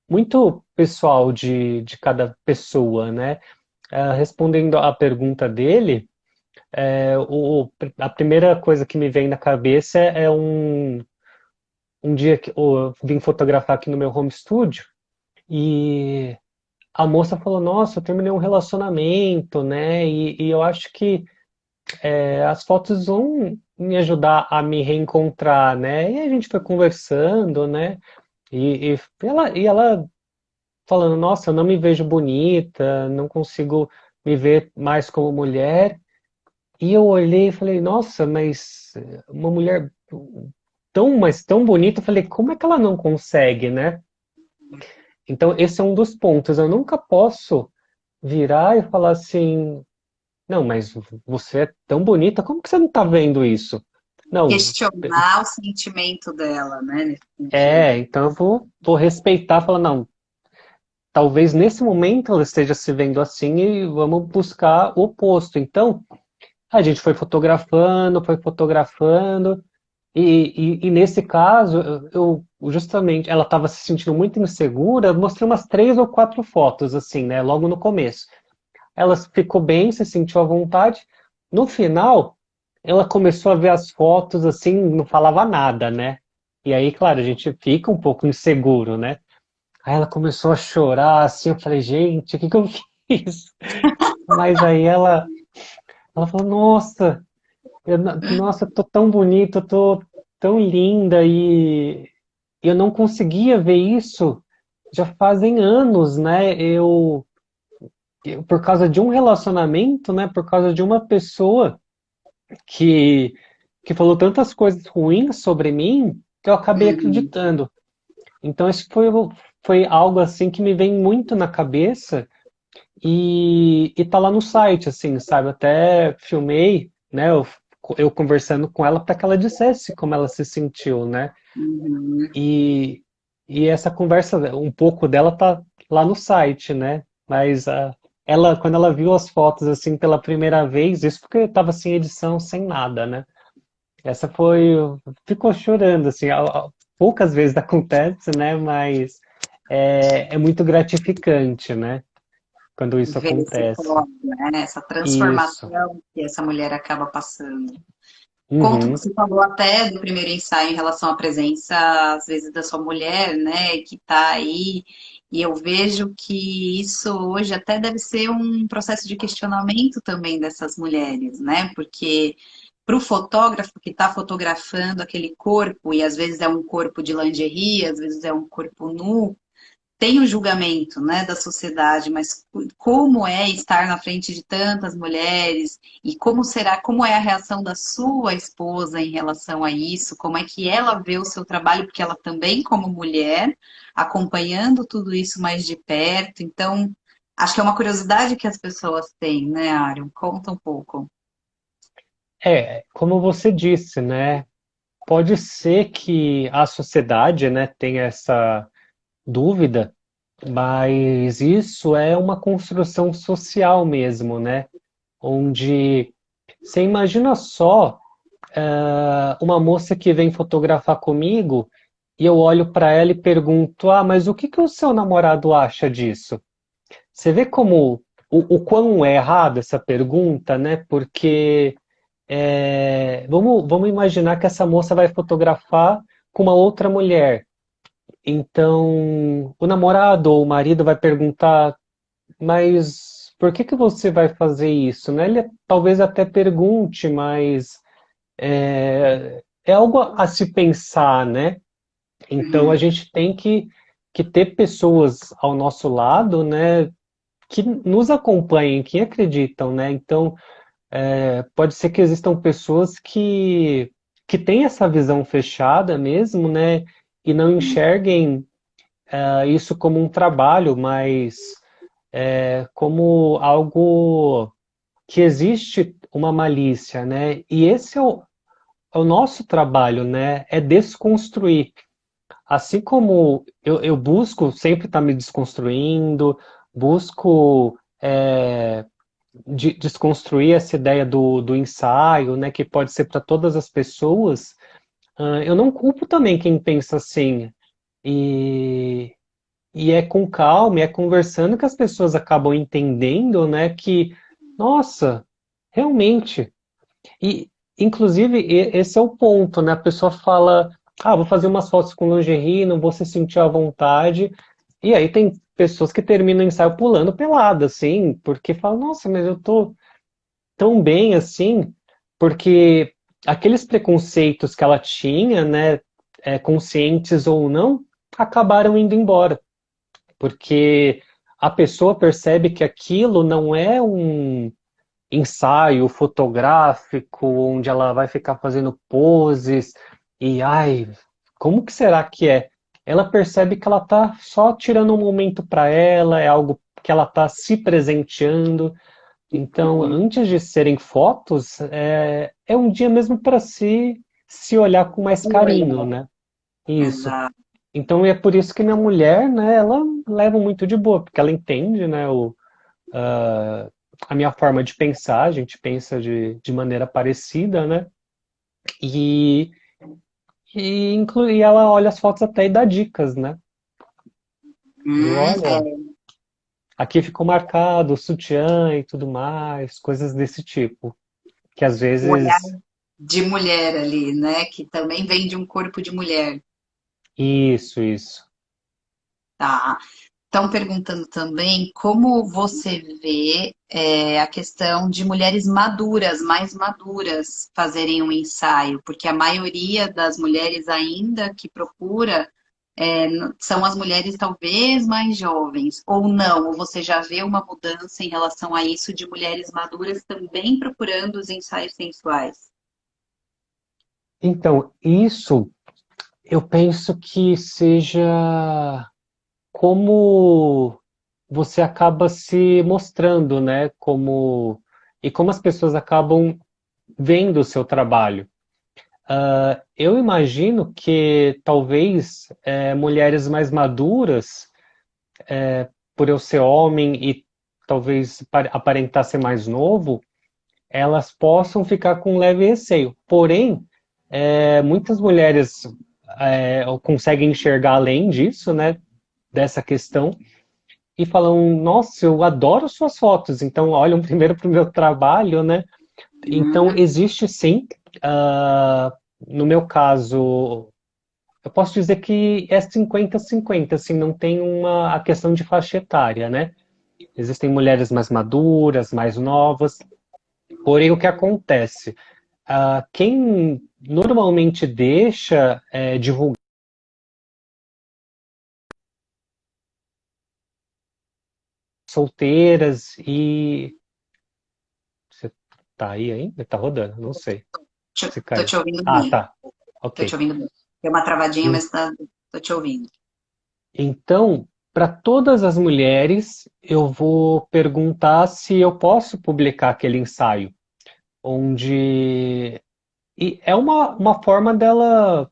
[SPEAKER 2] muito pessoal de cada pessoa, né? Respondendo à pergunta dele, a primeira coisa que me vem na cabeça é um dia que eu vim fotografar aqui no meu home studio e a moça falou, nossa, eu terminei um relacionamento, né? E eu acho que as fotos vão me ajudar a me reencontrar, né? E a gente foi conversando, né? E ela falando, nossa, eu não me vejo bonita, não consigo me ver mais como mulher. E eu olhei e falei, nossa, mas uma mulher tão, mas tão bonita, eu falei, como é que ela não consegue, né? Então, esse é um dos pontos. Eu nunca posso virar e falar assim, não, mas você é tão bonita, como que você não tá vendo isso? Não,
[SPEAKER 1] Questionar o sentimento dela, né, nesse sentido.
[SPEAKER 2] então eu vou respeitar, falar, não, talvez nesse momento ela esteja se vendo assim e vamos buscar o oposto. Então, a gente foi fotografando, e nesse caso, eu justamente, ela estava se sentindo muito insegura, eu mostrei umas 3 ou 4 fotos, assim, né, logo no começo. Ela ficou bem, se sentiu à vontade. No final, ela começou a ver as fotos, assim, não falava nada, né? E aí, claro, a gente fica um pouco inseguro, né? Aí ela começou a chorar, assim, eu falei, gente, o que que eu fiz? Mas aí ela falou, nossa, nossa, eu tô tão bonita, eu tô tão linda e eu não conseguia ver isso já fazem anos, né? Por causa de um relacionamento, né? Por causa de uma pessoa que, que falou tantas coisas ruins sobre mim que eu acabei
[SPEAKER 1] Uhum.
[SPEAKER 2] acreditando. Então, isso foi algo assim que me vem muito na cabeça e tá lá no site, assim, sabe? Até filmei, né? Eu conversando com ela para que ela dissesse como ela se sentiu, né?
[SPEAKER 1] Uhum.
[SPEAKER 2] E, e essa conversa, um pouco dela tá lá no site, né? Mas ela, quando ela viu as fotos assim pela primeira vez, isso porque estava sem edição, sem nada, né? Essa foi, ficou chorando assim. Poucas vezes acontece, né? Mas é muito gratificante, né? Quando isso
[SPEAKER 1] Ver esse
[SPEAKER 2] acontece.
[SPEAKER 1] corpo, né? Essa
[SPEAKER 2] Isso.
[SPEAKER 1] transformação que essa mulher acaba passando. Conta,
[SPEAKER 2] Uhum.
[SPEAKER 1] você falou até do primeiro ensaio em relação à presença, às vezes, da sua mulher, né, que está aí, e eu vejo que isso hoje até deve ser um processo de questionamento também dessas mulheres, né, porque para o fotógrafo que está fotografando aquele corpo, e às vezes é um corpo de lingerie, às vezes é um corpo nu, tem o julgamento, né, da sociedade, mas como é estar na frente de tantas mulheres e como será, como é a reação da sua esposa em relação a isso? Como é que ela vê o seu trabalho, porque ela também como mulher acompanhando tudo isso mais de perto. Então, acho que é uma curiosidade que as pessoas têm, né, Ariel? Conta um pouco.
[SPEAKER 2] Como você disse, né? Pode ser que a sociedade, né, tenha essa dúvida, mas isso é uma construção social mesmo, né? Onde você imagina só, uma moça que vem fotografar comigo e eu olho para ela e pergunto: Ah, mas o que que o seu namorado acha disso? Você vê como o quão é errado essa pergunta, né? Porque vamos imaginar que essa moça vai fotografar com uma outra mulher. Então, o namorado ou o marido vai perguntar, mas por que que você vai fazer isso, né? Ele talvez até pergunte, mas é algo a se pensar, né? Então, a
[SPEAKER 1] Uhum.
[SPEAKER 2] gente tem que ter pessoas ao nosso lado, né? Que nos acompanhem, que acreditam, né? Então, pode ser que existam pessoas que têm essa visão fechada mesmo, né? E não enxerguem isso como um trabalho, mas como algo que existe uma malícia, né? E esse é o nosso trabalho, né? É desconstruir. Assim como eu busco sempre estar me desconstruindo, busco desconstruir essa ideia do ensaio, né? Que pode ser para todas as pessoas. Eu não culpo também quem pensa assim. E, E é com calma, é conversando que as pessoas acabam entendendo, né, que, nossa, realmente. E, inclusive, esse é o ponto, né? A pessoa fala, vou fazer umas fotos com lingerie, não vou se sentir à vontade. E aí tem pessoas que terminam o ensaio pulando pelada, assim, porque falam, nossa, mas eu tô tão bem assim, porque aqueles preconceitos que ela tinha, né, conscientes ou não, acabaram indo embora, porque a pessoa percebe que aquilo não é um ensaio fotográfico onde ela vai ficar fazendo poses e ai, como que será que é? Ela percebe que ela tá só tirando um momento para ela, é algo que ela tá se presenteando. Então,
[SPEAKER 1] Uhum.
[SPEAKER 2] antes de serem fotos, é um dia mesmo para se olhar com mais carinho,
[SPEAKER 1] Olha,
[SPEAKER 2] né? Isso.
[SPEAKER 1] exato.
[SPEAKER 2] Então é por isso que minha mulher, né, ela leva muito de boa, porque ela entende, né, a minha forma de pensar, a gente pensa de maneira parecida, né? E, e ela olha as fotos até e dá dicas, né? Viu? Olha,
[SPEAKER 1] É,
[SPEAKER 2] aqui ficou marcado o sutiã e tudo mais, coisas desse tipo. Que às
[SPEAKER 1] o olhar
[SPEAKER 2] vezes.
[SPEAKER 1] de mulher ali, né? Que também vem de um corpo de mulher.
[SPEAKER 2] Isso.
[SPEAKER 1] Tá. Estão perguntando também como você vê a questão de mulheres maduras, mais maduras, fazerem um ensaio, porque a maioria das mulheres ainda que procura são as mulheres talvez mais jovens, ou não, ou você já vê uma mudança em relação a isso de mulheres maduras também procurando os ensaios sensuais.
[SPEAKER 2] Então, isso eu penso que seja como você acaba se mostrando, né? E como as pessoas acabam vendo o seu trabalho. Eu imagino que talvez mulheres mais maduras, por eu ser homem e talvez aparentar ser mais novo, elas possam ficar com um leve receio. Porém, muitas mulheres conseguem enxergar além disso, né? Dessa questão e falam: Nossa, eu adoro suas fotos. Então, olham primeiro para o meu trabalho, né? Então,
[SPEAKER 1] Uhum.
[SPEAKER 2] existe sim. ah, no meu caso, eu posso dizer que é 50-50, assim, não tem a questão de faixa etária, né? Existem mulheres mais maduras, mais novas. Porém, o que acontece? Quem normalmente deixa divulgar solteiras e. Você tá aí ainda? Tá rodando? Não sei se
[SPEAKER 1] Tô
[SPEAKER 2] caiu.
[SPEAKER 1] te ouvindo
[SPEAKER 2] Ah,
[SPEAKER 1] bem.
[SPEAKER 2] tá.
[SPEAKER 1] Tô te
[SPEAKER 2] Ok.
[SPEAKER 1] ouvindo bem. Deu uma travadinha,
[SPEAKER 2] En-
[SPEAKER 1] mas tô te ouvindo.
[SPEAKER 2] Então, para todas as mulheres, eu vou perguntar se eu posso publicar aquele ensaio, onde e é uma forma dela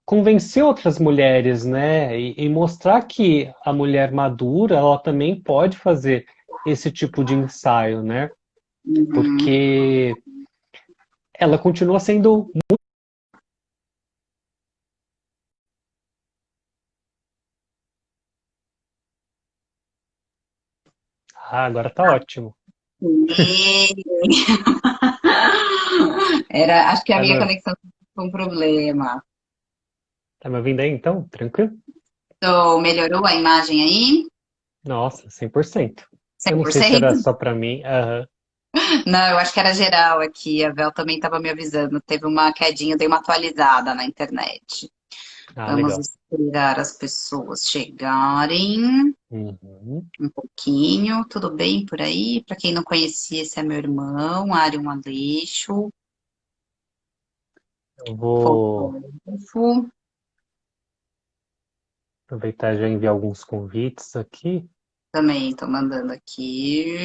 [SPEAKER 2] convencer outras mulheres, né? E mostrar que a mulher madura, ela também pode fazer esse tipo de ensaio, né?
[SPEAKER 1] Uhum.
[SPEAKER 2] Porque ela continua sendo. Ah, agora tá ótimo.
[SPEAKER 1] Acho que a minha
[SPEAKER 2] Agora,
[SPEAKER 1] conexão foi um problema.
[SPEAKER 2] tá me ouvindo aí então? Tranquilo?
[SPEAKER 1] Então, melhorou a imagem aí?
[SPEAKER 2] Nossa, 100%. Eu não sei se
[SPEAKER 1] 100%?
[SPEAKER 2] era só pra mim. Aham.
[SPEAKER 1] Não, eu acho que era geral aqui. A Vel também estava me avisando. Teve uma quedinha, eu dei uma atualizada na internet.
[SPEAKER 2] Ah,
[SPEAKER 1] Vamos
[SPEAKER 2] legal.
[SPEAKER 1] esperar as pessoas chegarem
[SPEAKER 2] Uhum.
[SPEAKER 1] um pouquinho. Tudo bem por aí? Para quem não conhecia, esse é meu irmão, Arion Aleixo,
[SPEAKER 2] Eu vou
[SPEAKER 1] fotógrafo.
[SPEAKER 2] aproveitar e já enviar alguns convites aqui.
[SPEAKER 1] Também estou mandando aqui.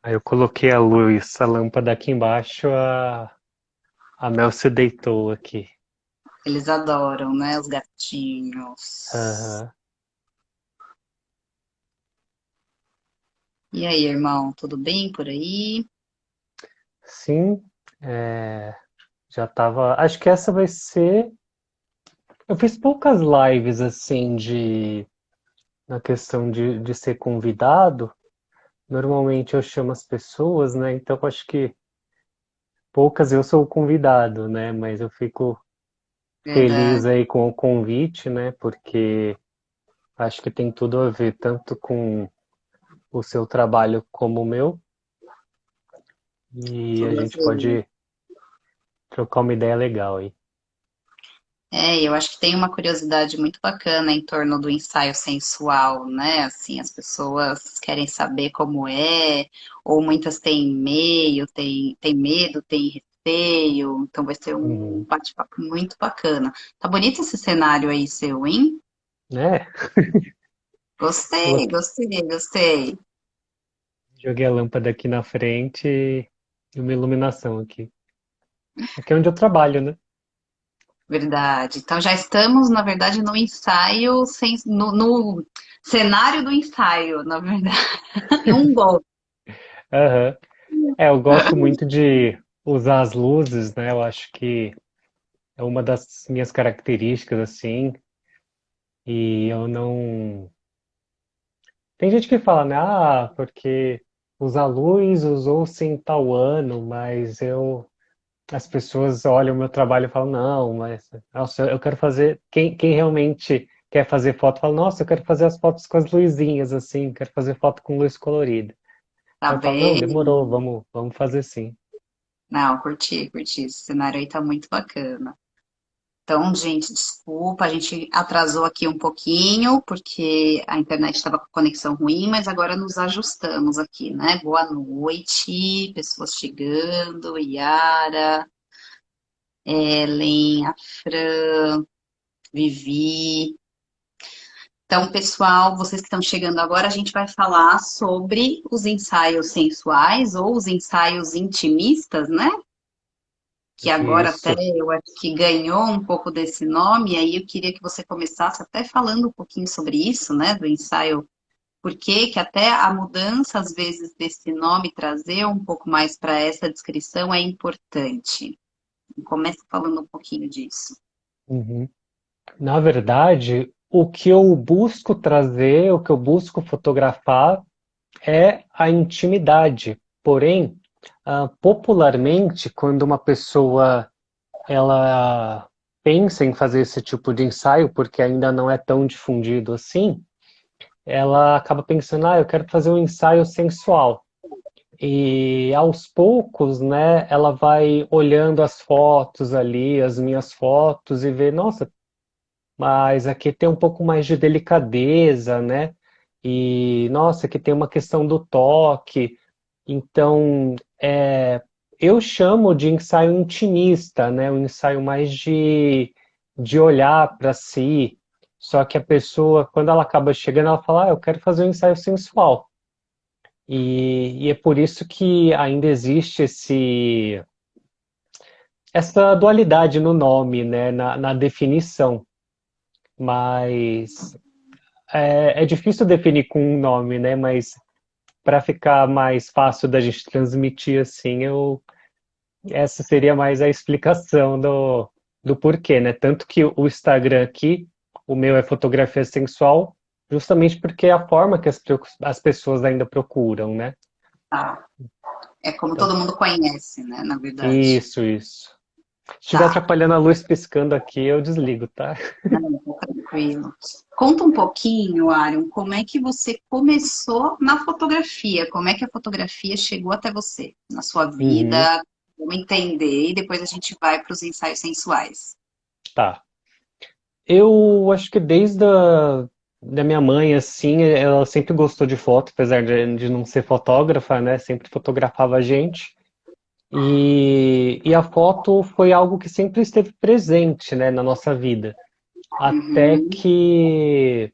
[SPEAKER 2] Aí eu coloquei a luz, a lâmpada aqui embaixo, a Mel se deitou aqui.
[SPEAKER 1] Eles adoram, né? Os gatinhos.
[SPEAKER 2] Aham.
[SPEAKER 1] E aí, irmão, tudo bem por aí?
[SPEAKER 2] Sim, já tava. Acho que essa vai ser. Eu fiz poucas lives assim na questão de ser convidado, normalmente eu chamo as pessoas, né? Então eu acho que poucas eu sou o convidado, né? Mas eu fico feliz
[SPEAKER 1] Verdade.
[SPEAKER 2] aí com o convite, né? Porque acho que tem tudo a ver tanto com o seu trabalho como o meu, e a
[SPEAKER 1] Tudo a
[SPEAKER 2] gente
[SPEAKER 1] ver.
[SPEAKER 2] pode trocar uma ideia legal aí.
[SPEAKER 1] Eu acho que tem uma curiosidade muito bacana em torno do ensaio sensual, né? Assim, as pessoas querem saber como é, ou muitas têm meio, têm medo, têm receio, então vai ser um
[SPEAKER 2] Uhum.
[SPEAKER 1] bate-papo muito bacana. Tá bonito esse cenário aí seu, hein?
[SPEAKER 2] É,
[SPEAKER 1] Gostei,
[SPEAKER 2] coloquei-
[SPEAKER 1] gostei, gostei.
[SPEAKER 2] joguei a lâmpada aqui na frente e uma iluminação aqui. Aqui é onde eu trabalho, né?
[SPEAKER 1] Verdade. Então já estamos, na verdade, no ensaio, no cenário do ensaio, na verdade. Um gol.
[SPEAKER 2] Aham. É, eu gosto muito de usar as luzes, né? Eu acho que é uma das minhas características, assim, e eu não. Tem gente que fala, né? Ah, porque usar luz usou-se em tal ano, mas as pessoas olham o meu trabalho e falam, não, mas, nossa, eu quero fazer. Quem realmente quer fazer foto fala, nossa, eu quero fazer as fotos com as luzinhas, assim, quero fazer foto com luz colorida.
[SPEAKER 1] Tá
[SPEAKER 2] Aí eu falo, não,
[SPEAKER 1] bem?
[SPEAKER 2] demorou, vamos fazer sim.
[SPEAKER 1] Não, curti, curti. Esse cenário aí tá muito bacana. Então, gente, desculpa, a gente atrasou aqui um pouquinho, porque a internet estava com conexão ruim, mas agora nos ajustamos aqui, né? Boa noite, pessoas chegando, Yara, Ellen, a Fran, Vivi. Então, pessoal, vocês que estão chegando agora, a gente vai falar sobre os ensaios sensuais ou os ensaios intimistas, né? Que agora até
[SPEAKER 2] Isso.
[SPEAKER 1] eu acho que ganhou um pouco desse nome, e aí eu queria que você começasse até falando um pouquinho sobre isso, né, do ensaio, por que até a mudança, às vezes, desse nome, trazer um pouco mais para essa descrição é importante. Comece falando um pouquinho disso.
[SPEAKER 2] Uhum. Na verdade, o que eu busco trazer, o que eu busco fotografar é a intimidade. Porém, popularmente, quando uma pessoa ela pensa em fazer esse tipo de ensaio, porque ainda não é tão difundido assim, ela acaba pensando, eu quero fazer um ensaio sensual. E aos poucos, né, ela vai olhando as fotos ali, as minhas fotos, e vê, nossa, mas aqui tem um pouco mais de delicadeza, né? E, nossa, aqui tem uma questão do toque. Então, eu chamo de ensaio intimista, né? Um ensaio mais de olhar para si. Só que a pessoa, quando ela acaba chegando, ela fala, eu quero fazer um ensaio sensual. E é por isso que ainda existe essa dualidade no nome, né? Na definição. Mas é difícil definir com um nome, né? Mas para ficar mais fácil da gente transmitir assim, essa seria mais a explicação do porquê, né? Tanto que o Instagram aqui, o meu é fotografia sensual, justamente porque é a forma que as pessoas ainda procuram, né?
[SPEAKER 1] Tá. É como
[SPEAKER 2] Então,
[SPEAKER 1] todo mundo conhece, né, na verdade.
[SPEAKER 2] isso. Se estiver
[SPEAKER 1] Tá.
[SPEAKER 2] atrapalhando a luz piscando aqui, eu desligo, tá?
[SPEAKER 1] Não, tá tranquilo. Conta um pouquinho, Arion, como é que você começou na fotografia? Como é que a fotografia chegou até você, na sua
[SPEAKER 2] Uhum,
[SPEAKER 1] vida? Vamos entender e depois a gente vai para os ensaios sensuais.
[SPEAKER 2] tá. Eu acho que desde da minha mãe, assim, ela sempre gostou de foto, apesar de não ser fotógrafa, né? Sempre fotografava a gente. E a foto foi algo que sempre esteve presente, né, na nossa vida. Até
[SPEAKER 1] Uhum.
[SPEAKER 2] que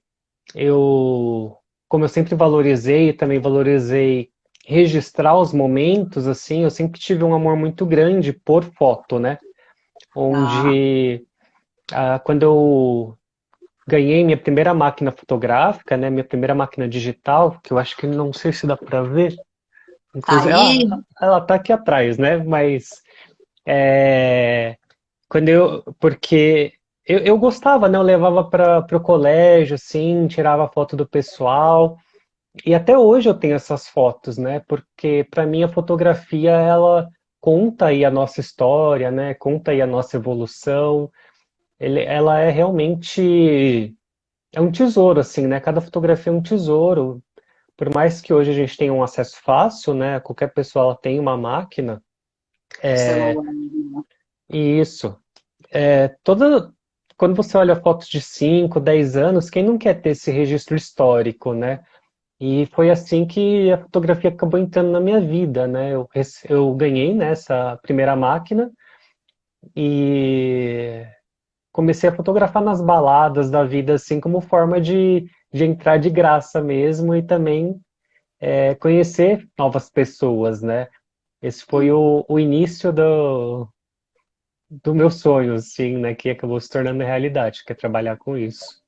[SPEAKER 2] como eu sempre valorizei e também valorizei registrar os momentos, assim, eu sempre tive um amor muito grande por foto, né?
[SPEAKER 1] Tá.
[SPEAKER 2] Onde, quando eu ganhei minha primeira máquina fotográfica, né, minha primeira máquina digital, que eu acho que não sei se dá para ver,
[SPEAKER 1] Tá
[SPEAKER 2] inclusive,
[SPEAKER 1] aí?
[SPEAKER 2] ela tá aqui atrás, né? Mas é, porque eu gostava, né? Eu levava para o colégio, assim, tirava foto do pessoal. E até hoje eu tenho essas fotos, né? Porque para mim a fotografia ela conta aí a nossa história, né? Conta aí a nossa evolução. Ela é realmente é um tesouro, assim, né? Cada fotografia é um tesouro. Por mais que hoje a gente tenha um acesso fácil, né? Qualquer pessoa ela tem uma máquina.
[SPEAKER 1] O celular, né?
[SPEAKER 2] E isso. Toda, quando você olha fotos de 5, 10 anos, quem não quer ter esse registro histórico, né? E foi assim que a fotografia acabou entrando na minha vida, né? Eu ganhei nessa primeira máquina e comecei a fotografar nas baladas da vida, assim, como forma de entrar de graça mesmo e também conhecer novas pessoas, né? Esse foi o início do meu sonho, assim, né? Que acabou se tornando realidade, que é trabalhar com isso.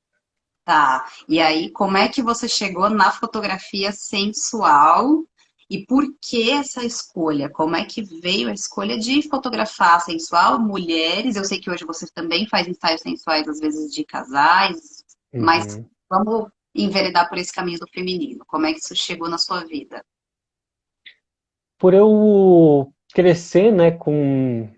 [SPEAKER 1] Tá. E aí, como é que você chegou na fotografia sensual e por que essa escolha? Como é que veio a escolha de fotografar sensual, mulheres? Eu sei que hoje você também faz ensaios sensuais, às vezes de casais, mas
[SPEAKER 2] Uhum.
[SPEAKER 1] vamos enveredar por esse caminho do feminino. Como é que isso chegou na sua vida?
[SPEAKER 2] Por eu crescer, né, com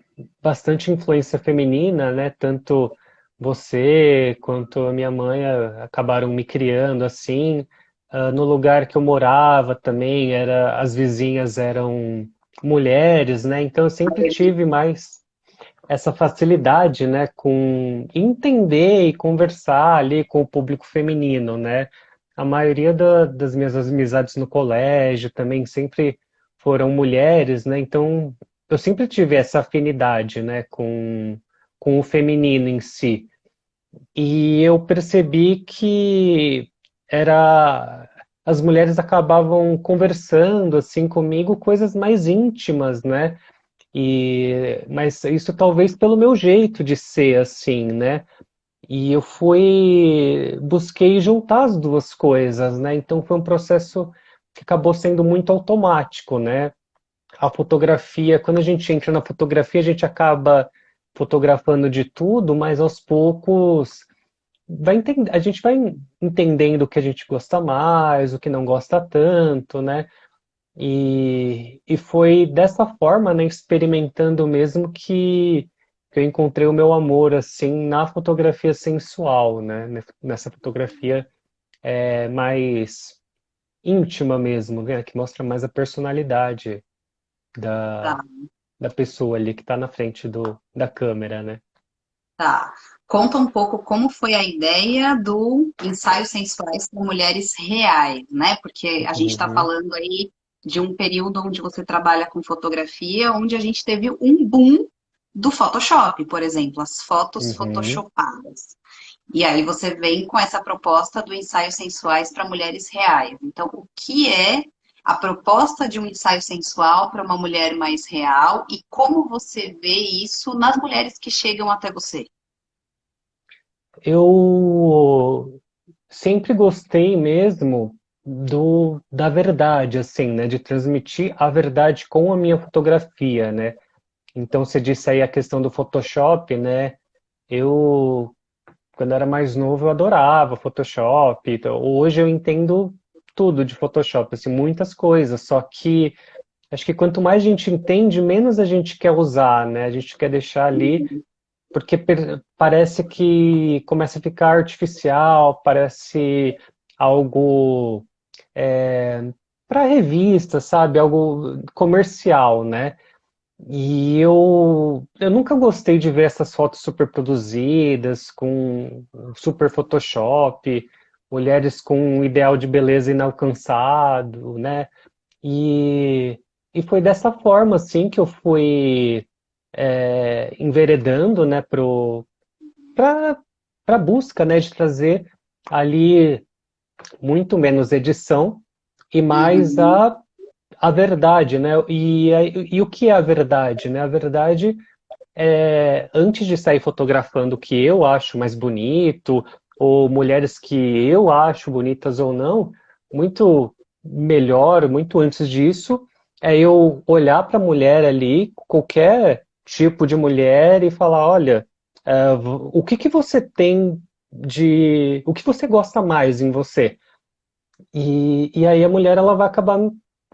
[SPEAKER 2] bastante influência feminina, né, tanto você quanto a minha mãe acabaram me criando assim. No lugar que eu morava também as vizinhas eram mulheres, né, então eu sempre tive mais essa facilidade, né, com entender e conversar ali com o público feminino, né? A maioria das minhas amizades no colégio também sempre foram mulheres, né? Então eu sempre tive essa afinidade, né, com o feminino em si. E eu percebi que era as mulheres acabavam conversando assim comigo coisas mais íntimas, né? Mas isso talvez pelo meu jeito de ser assim, né? E eu busquei juntar as duas coisas, né? Então foi um processo que acabou sendo muito automático, né? A fotografia, quando a gente entra na fotografia, a gente acaba fotografando de tudo, mas aos poucos a gente vai entendendo o que a gente gosta mais, o que não gosta tanto, né? E foi dessa forma, né, experimentando mesmo que eu encontrei o meu amor, assim, na fotografia sensual, né? Nessa fotografia mais íntima mesmo, né? Que mostra mais a personalidade
[SPEAKER 1] Tá,
[SPEAKER 2] da, da pessoa ali que está na frente da câmera, né?
[SPEAKER 1] tá. Conta um pouco como foi a ideia do ensaios sensuais para mulheres reais, né? Porque a gente está
[SPEAKER 2] Uhum,
[SPEAKER 1] falando aí de um período onde você trabalha com fotografia, onde a gente teve um boom do Photoshop, por exemplo, as fotos
[SPEAKER 2] uhum.
[SPEAKER 1] photoshopadas. E aí você vem com essa proposta do ensaios sensuais para mulheres reais. Então, o que é a proposta de um ensaio sensual para uma mulher mais real e como você vê isso nas mulheres que chegam até você?
[SPEAKER 2] Eu sempre gostei mesmo da verdade, assim, né? De transmitir a verdade com a minha fotografia, né? Então, você disse aí a questão do Photoshop, né? Eu, quando era mais novo, eu adorava Photoshop. Então, hoje eu entendo tudo de Photoshop, assim, muitas coisas. Só que acho que quanto mais a gente entende, menos a gente quer usar, né? A gente quer deixar ali, porque parece que começa a ficar artificial, parece algo para revista, sabe? Algo comercial, né? E eu nunca gostei de ver essas fotos super produzidas, com super Photoshop, mulheres com um ideal de beleza inalcançado, né? E, e foi dessa forma, assim, que eu fui enveredando, né, para a busca, né, de trazer ali muito menos edição e mais
[SPEAKER 1] Uhum.
[SPEAKER 2] a verdade, né? E o que é a verdade, né? A verdade é, antes de sair fotografando o que eu acho mais bonito, ou mulheres que eu acho bonitas ou não, muito melhor, muito antes disso, é eu olhar para a mulher ali, qualquer tipo de mulher, e falar, olha, o que que você tem o que você gosta mais em você? E aí a mulher ela vai acabar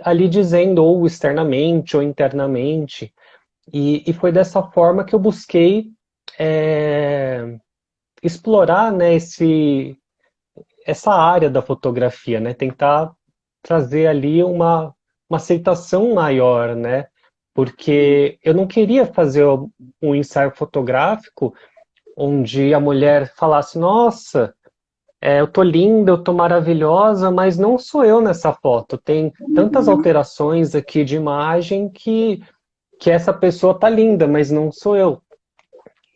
[SPEAKER 2] ali dizendo, ou externamente ou internamente. E foi dessa forma que eu busquei é, explorar, né, essa área da fotografia, né, tentar trazer ali uma aceitação maior, né, porque eu não queria fazer um ensaio fotográfico onde a mulher falasse, nossa, eu tô linda, eu tô maravilhosa, mas não sou eu nessa foto. Tem tantas
[SPEAKER 1] Uhum.
[SPEAKER 2] alterações aqui de imagem que essa pessoa tá linda, mas não sou eu.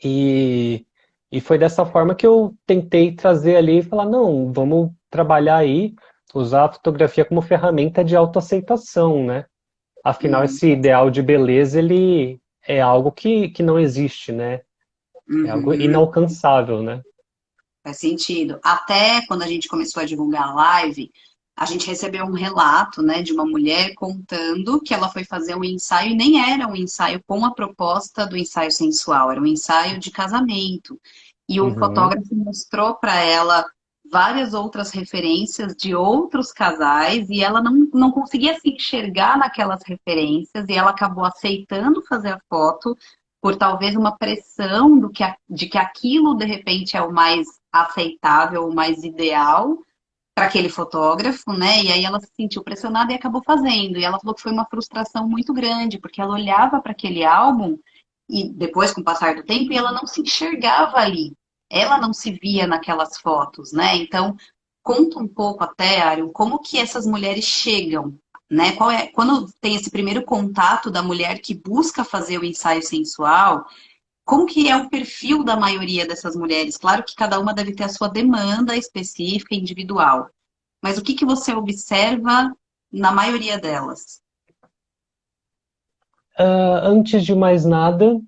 [SPEAKER 2] E, e foi dessa forma que eu tentei trazer ali e falar, não, vamos trabalhar aí, usar a fotografia como ferramenta de autoaceitação, né? Afinal,
[SPEAKER 1] Sim.
[SPEAKER 2] esse ideal de beleza, ele é algo que não existe, né? É algo
[SPEAKER 1] Uhum.
[SPEAKER 2] inalcançável, né?
[SPEAKER 1] Faz sentido. Até quando a gente começou a divulgar a live, a gente recebeu um relato, né, de uma mulher contando que ela foi fazer um ensaio e nem era um ensaio com a proposta do ensaio sensual, era um ensaio de casamento. E o
[SPEAKER 2] Uhum,
[SPEAKER 1] fotógrafo mostrou para ela várias outras referências de outros casais e ela não conseguia se enxergar naquelas referências e ela acabou aceitando fazer a foto por talvez uma pressão de que aquilo de repente é o mais aceitável, o mais ideal para aquele fotógrafo, né? E aí ela se sentiu pressionada e acabou fazendo. E ela falou que foi uma frustração muito grande, porque ela olhava para aquele álbum e depois, com o passar do tempo, ela não se enxergava ali. Ela não se via naquelas fotos, né? Então, conta um pouco até, Ariel, como que essas mulheres chegam, né? Quando tem esse primeiro contato da mulher que busca fazer o ensaio sensual, como que é o perfil da maioria dessas mulheres? Claro que cada uma deve ter a sua demanda específica, individual. Mas o que que você observa na maioria delas?
[SPEAKER 2] Antes de mais nada,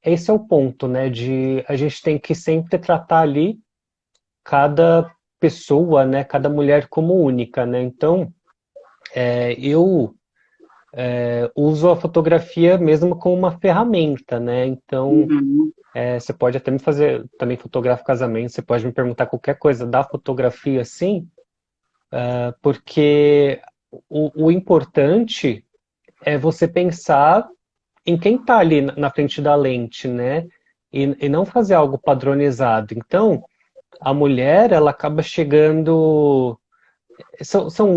[SPEAKER 2] esse é o ponto, né? De a gente tem que sempre tratar ali cada pessoa, né? Cada mulher como única, né? Então, eu uso a fotografia mesmo como uma ferramenta, né? Então,
[SPEAKER 1] Uhum,
[SPEAKER 2] você pode até me fazer, também fotografo casamento, você pode me perguntar qualquer coisa da fotografia, sim, porque o importante é você pensar em quem está ali na frente da lente, né? E não fazer algo padronizado. Então, a mulher, ela acaba chegando. São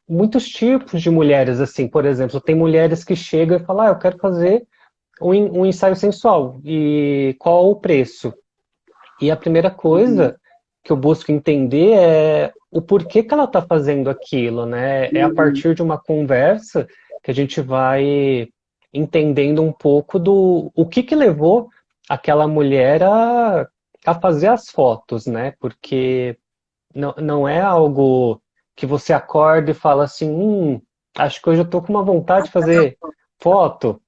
[SPEAKER 2] muitos tipos de mulheres, assim. Por exemplo, tem mulheres que chegam e falam: eu quero fazer um ensaio sensual. E qual o preço? E a primeira
[SPEAKER 1] uhum,
[SPEAKER 2] coisa que eu busco entender é o porquê que ela está fazendo aquilo, né? É a
[SPEAKER 1] uhum,
[SPEAKER 2] partir de uma conversa que a gente vai entendendo um pouco do o que levou aquela mulher a fazer as fotos, né? Porque não é algo que você acorda e fala assim, acho que hoje eu estou com uma vontade de fazer foto.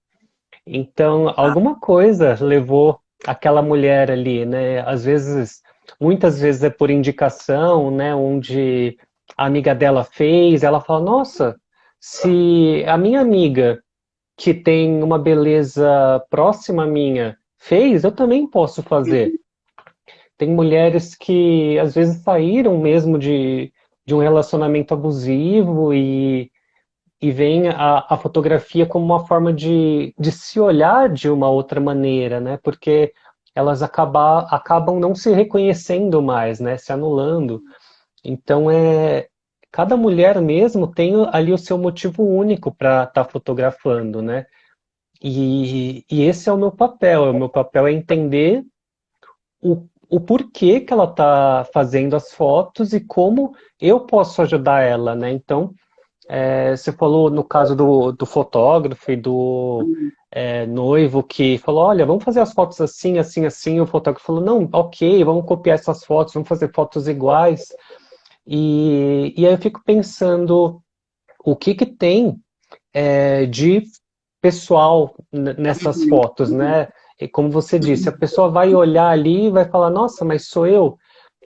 [SPEAKER 2] Então, alguma coisa levou aquela mulher ali, né? Às vezes, muitas vezes é por indicação, né? Onde a amiga dela fez, ela fala: Nossa, se a minha amiga, que tem uma beleza próxima à minha, fez, eu também posso fazer. Tem mulheres que às vezes saíram mesmo de um relacionamento abusivo e veem a fotografia como uma forma de se olhar de uma outra maneira, né? Porque elas acabam não se reconhecendo mais, né? Se anulando. Então, cada mulher mesmo tem ali o seu motivo único para estar fotografando, né? E esse é o meu papel. O meu papel é entender o porquê que ela está fazendo as fotos e como eu posso ajudar ela, né? Então, você falou no caso do fotógrafo e do
[SPEAKER 1] uhum,
[SPEAKER 2] noivo que falou, olha, vamos fazer as fotos assim, assim, assim. O fotógrafo falou, não, ok, vamos copiar essas fotos, vamos fazer fotos iguais. E aí eu fico pensando o que tem de pessoal nessas
[SPEAKER 1] uhum,
[SPEAKER 2] fotos, né? E como você disse, a pessoa vai olhar ali e vai falar, nossa, mas sou eu.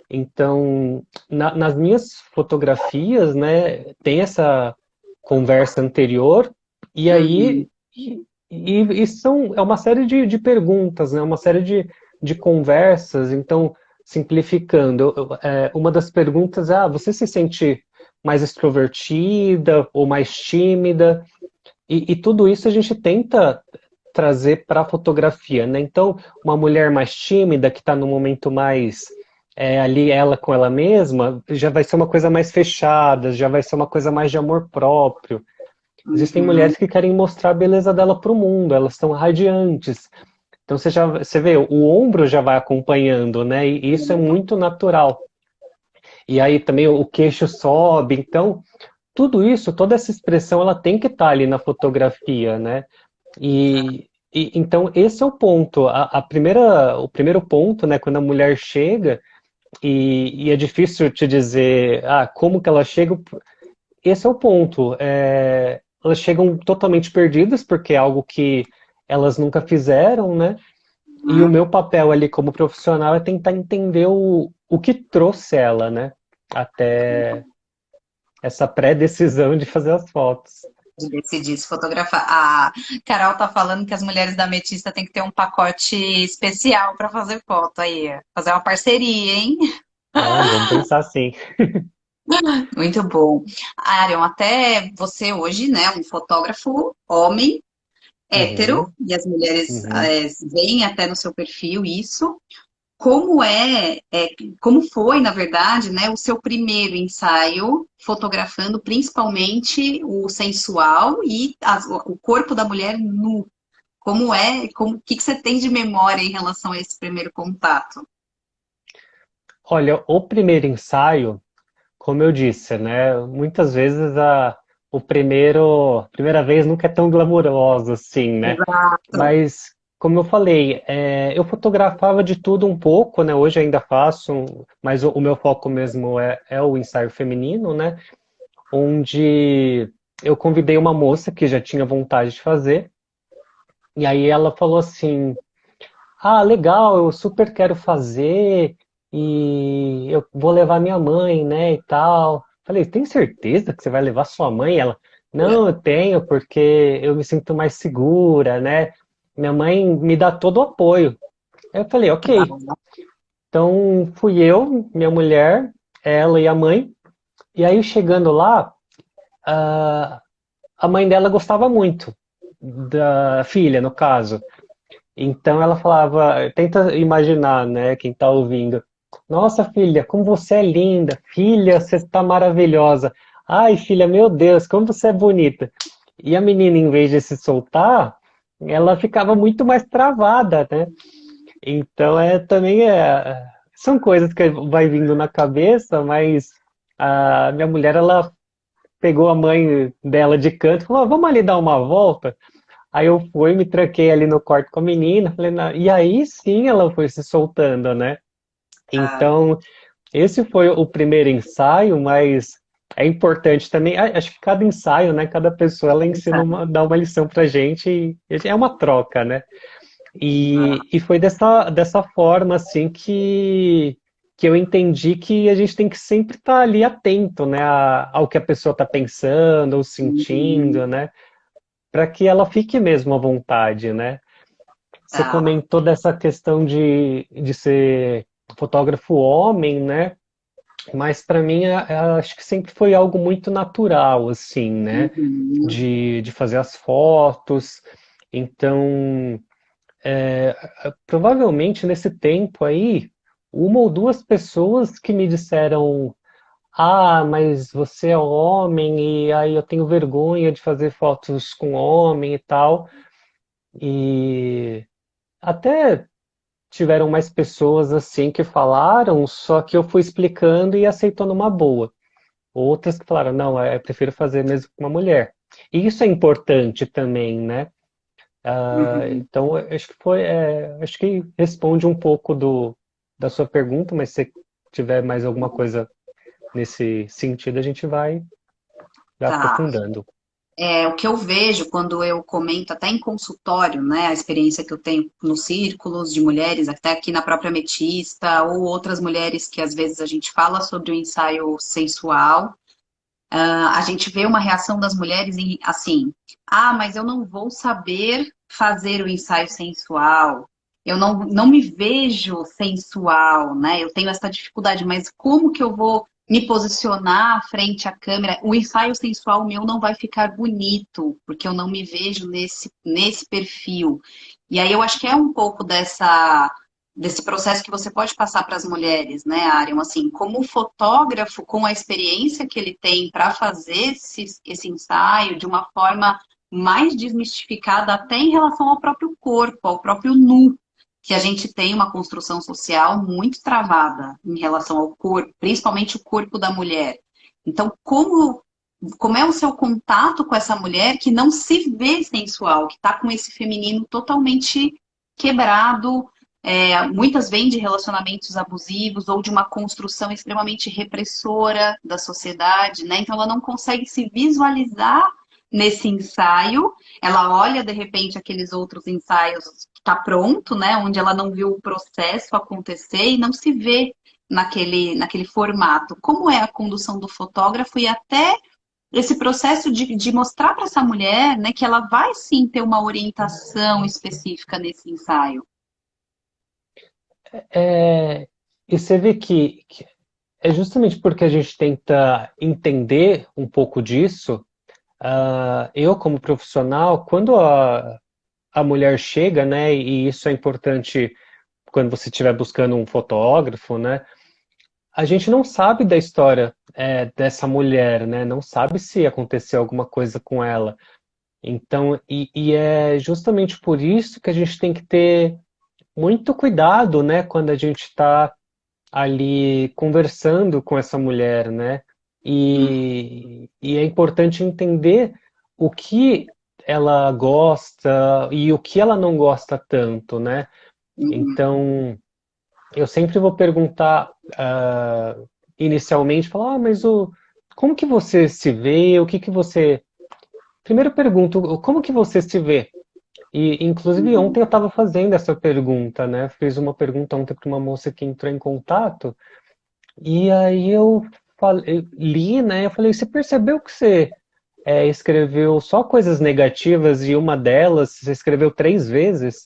[SPEAKER 2] Então, nas minhas fotografias, né, tem essa conversa anterior, e
[SPEAKER 1] uhum,
[SPEAKER 2] aí é uma série de perguntas, né, uma série de conversas. Então, simplificando, uma das perguntas é: você se sente mais extrovertida ou mais tímida? E tudo isso a gente tenta trazer para a fotografia, né? Então, uma mulher mais tímida, que está no momento mais ali, ela com ela mesma, já vai ser uma coisa mais fechada, já vai ser uma coisa mais de amor próprio. Existem
[SPEAKER 1] Uhum.
[SPEAKER 2] mulheres que querem mostrar a beleza dela para o mundo, elas estão radiantes. Então você vê, o ombro já vai acompanhando, né? E isso é muito natural. E aí também o queixo sobe, então tudo isso, toda essa expressão, ela tem que estar ali na fotografia, né? Então esse é o ponto. O primeiro ponto, né, quando a mulher chega, e é difícil te dizer, como que ela chega, esse é o ponto. Elas chegam totalmente perdidas, porque é algo que elas nunca fizeram, né? E o
[SPEAKER 1] Uhum.
[SPEAKER 2] meu papel ali como profissional é tentar entender o que trouxe ela, né? Até essa pré-decisão de fazer as fotos.
[SPEAKER 1] De decidir se fotografar. A Carol tá falando que as mulheres da Ametista tem que ter um pacote especial para fazer foto aí. Fazer uma parceria, hein?
[SPEAKER 2] Vamos pensar assim.
[SPEAKER 1] Muito bom. Arion, até você hoje, né, um fotógrafo homem, hétero,
[SPEAKER 2] Uhum,
[SPEAKER 1] e as mulheres
[SPEAKER 2] uhum.
[SPEAKER 1] veem até no seu perfil isso. Como como foi, na verdade, né, o seu primeiro ensaio fotografando principalmente o sensual e o corpo da mulher nu? O que você tem de memória em relação a esse primeiro contato?
[SPEAKER 2] Olha, o primeiro ensaio, como eu disse, né? Muitas vezes a primeira vez nunca é tão glamourosa assim, né?
[SPEAKER 1] Exato.
[SPEAKER 2] Mas, como eu falei, eu fotografava de tudo um pouco, né? Hoje ainda faço, mas o meu foco mesmo é o ensaio feminino, né? Onde eu convidei uma moça que já tinha vontade de fazer, e aí ela falou assim: legal, eu super quero fazer e eu vou levar minha mãe, né, e tal. Falei, tem certeza que você vai levar sua mãe? Ela, não, eu tenho, porque eu me sinto mais segura, né? Minha mãe me dá todo o apoio. Aí eu falei, ok. Então fui eu, minha mulher, ela e a mãe. E aí chegando lá, a a mãe dela gostava muito da filha, no caso. Então ela falava, tenta imaginar, né, quem está ouvindo. Nossa, filha, como você é linda. Filha, você está maravilhosa. Ai, filha, meu Deus, como você é bonita. E a menina, em vez de se soltar, ela ficava muito mais travada, né? Então são coisas que vai vindo na cabeça, mas a minha mulher, ela pegou a mãe dela de canto e falou: vamos ali dar uma volta. Aí eu fui, me tranquei ali no quarto com a menina, falei, e aí sim ela foi se soltando, né?
[SPEAKER 1] Ah,
[SPEAKER 2] Então, esse foi o primeiro ensaio, mas é importante também, acho que cada ensaio, né, cada pessoa, ela ensina dá uma lição pra gente, e é uma troca, né? E foi dessa forma, assim, que eu entendi que a gente tem que sempre estar ali atento, né, ao que a pessoa está pensando ou
[SPEAKER 1] uhum,
[SPEAKER 2] sentindo, né? Para que ela fique mesmo à vontade, né? Você
[SPEAKER 1] tá.
[SPEAKER 2] comentou dessa questão de ser fotógrafo homem, né? Mas para mim, acho que sempre foi algo muito natural, assim, né?
[SPEAKER 1] Uhum,
[SPEAKER 2] De fazer as fotos. Então, provavelmente nesse tempo aí, uma ou duas pessoas que me disseram: mas você é homem, e aí eu tenho vergonha de fazer fotos com homem e tal. E até tiveram mais pessoas assim que falaram, só que eu fui explicando e aceitou numa boa. Outras que falaram, não, eu prefiro fazer mesmo com uma mulher. E isso é importante também, né?
[SPEAKER 1] uhum.
[SPEAKER 2] Então, acho que responde um pouco da sua pergunta, mas se tiver mais alguma coisa nesse sentido, a gente vai
[SPEAKER 1] Tá.
[SPEAKER 2] aprofundando.
[SPEAKER 1] O que eu vejo quando eu comento até em consultório, né, a experiência que eu tenho nos círculos de mulheres, até aqui na própria Ametista, ou outras mulheres que às vezes a gente fala sobre o ensaio sensual, a gente vê uma reação das mulheres assim, mas eu não vou saber fazer o ensaio sensual. eu não me vejo sensual, né? Eu tenho essa dificuldade, mas como que eu vou me posicionar frente à câmera? O ensaio sensual meu não vai ficar bonito, porque eu não me vejo nesse perfil. E aí eu acho que é um pouco desse processo que você pode passar para as mulheres, né, Ariam? Assim, como fotógrafo, com a experiência que ele tem para fazer esse ensaio de uma forma mais desmistificada, até em relação ao próprio corpo, ao próprio nu, que a gente tem uma construção social muito travada em relação ao corpo, principalmente o corpo da mulher. Então, como é o seu contato com essa mulher que não se vê sensual, que está com esse feminino totalmente quebrado, muitas vêm de relacionamentos abusivos ou de uma construção extremamente repressora da sociedade, né? Então ela não consegue se visualizar nesse ensaio, ela olha de repente aqueles outros ensaios que está pronto, né? Onde ela não viu o processo acontecer e não se vê naquele formato. Como é a condução do fotógrafo e até esse processo de mostrar para essa mulher, né, que ela vai sim ter uma orientação específica nesse ensaio.
[SPEAKER 2] É, e você vê que é justamente porque a gente tenta entender um pouco disso. Eu, como profissional, quando a mulher chega, né, e isso é importante quando você estiver buscando um fotógrafo, né, a gente não sabe da história dessa mulher, né, não sabe se aconteceu alguma coisa com ela. Então, e é justamente por isso que a gente tem que ter muito cuidado, né, quando a gente está ali conversando com essa mulher, né? E é importante entender o que ela gosta e o que ela não gosta tanto, né?
[SPEAKER 1] Uhum.
[SPEAKER 2] Então, eu sempre vou perguntar inicialmente, falar, mas como que você se vê? O que que você... Primeiro eu pergunto, como que você se vê? E, inclusive,
[SPEAKER 1] Uhum.
[SPEAKER 2] ontem eu estava fazendo essa pergunta, né? Fiz uma pergunta ontem para uma moça que entrou em contato, e aí eu li, né? Eu falei, você percebeu que você escreveu só coisas negativas e uma delas você escreveu 3 vezes?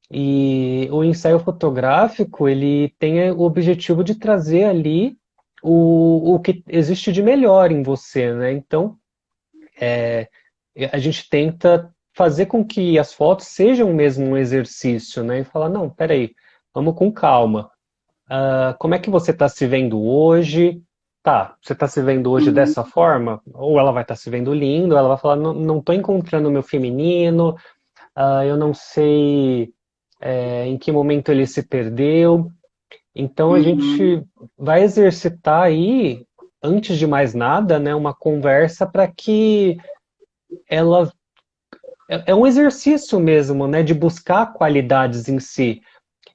[SPEAKER 2] E o ensaio fotográfico, ele tem o objetivo de trazer ali o que existe de melhor em você, né? Então, a gente tenta fazer com que as fotos sejam mesmo um exercício, né? E falar, não, peraí, vamos com calma. Como é que você está se vendo hoje? Tá, você está se vendo hoje
[SPEAKER 1] Uhum.
[SPEAKER 2] dessa forma? Ou ela vai estar se vendo lindo, ela vai falar, não, não estou encontrando o meu feminino, eu não sei em que momento ele se perdeu. Então a
[SPEAKER 1] Uhum.
[SPEAKER 2] gente vai exercitar aí, antes de mais nada, né, uma conversa para que ela é um exercício mesmo, né, de buscar qualidades em si.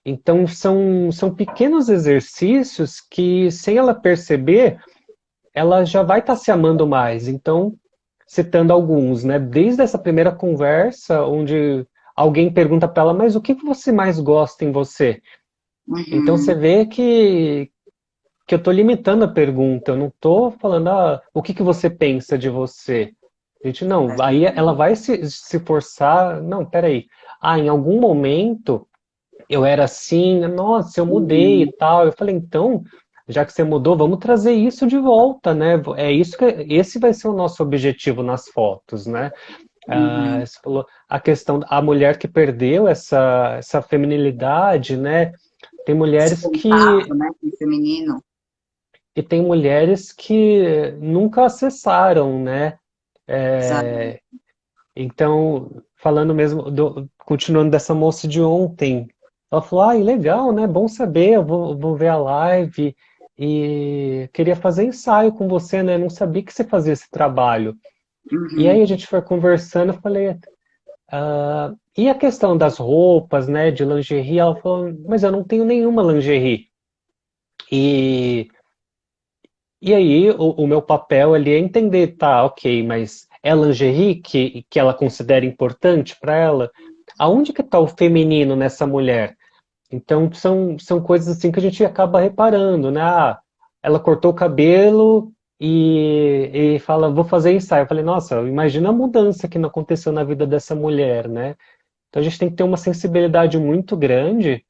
[SPEAKER 2] Então são pequenos exercícios que, sem ela perceber, ela já vai estar se amando mais. Então, citando alguns, né, desde essa primeira conversa, onde alguém pergunta para ela, mas o que que você mais gosta em você? Então você
[SPEAKER 1] Uhum.
[SPEAKER 2] vê que eu estou limitando a pergunta, eu não estou falando, o que que você pensa de você? Gente, não, aí ela vai se forçar, não, peraí. Em algum momento eu era assim, nossa, eu mudei e
[SPEAKER 1] Uhum.
[SPEAKER 2] tal. Eu falei, então, já que você mudou, vamos trazer isso de volta, né? É isso que esse vai ser o nosso objetivo nas fotos, né?
[SPEAKER 1] Uhum.
[SPEAKER 2] Você falou a questão da mulher que perdeu essa feminilidade, né? Tem
[SPEAKER 1] Esse
[SPEAKER 2] mulheres
[SPEAKER 1] contato, né, com o feminino.
[SPEAKER 2] tem mulheres que nunca acessaram, né?
[SPEAKER 1] Exato.
[SPEAKER 2] Então, falando mesmo, continuando dessa moça de ontem, ela falou, legal, né? Bom saber, eu vou ver a live e queria fazer ensaio com você, né? Não sabia que você fazia esse trabalho. E aí
[SPEAKER 1] Uhum.
[SPEAKER 2] a gente foi conversando, eu falei, e a questão das roupas, né? De lingerie, ela falou, mas eu não tenho nenhuma lingerie. E E aí, o meu papel ali é entender, tá, ok, mas é lingerie que ela considera importante para ela? Aonde que tá o feminino nessa mulher? Então, são coisas assim que a gente acaba reparando, né? Ela cortou o cabelo e fala, vou fazer ensaio. Eu falei, nossa, imagina a mudança que não aconteceu na vida dessa mulher, né? Então a gente tem que ter uma sensibilidade muito grande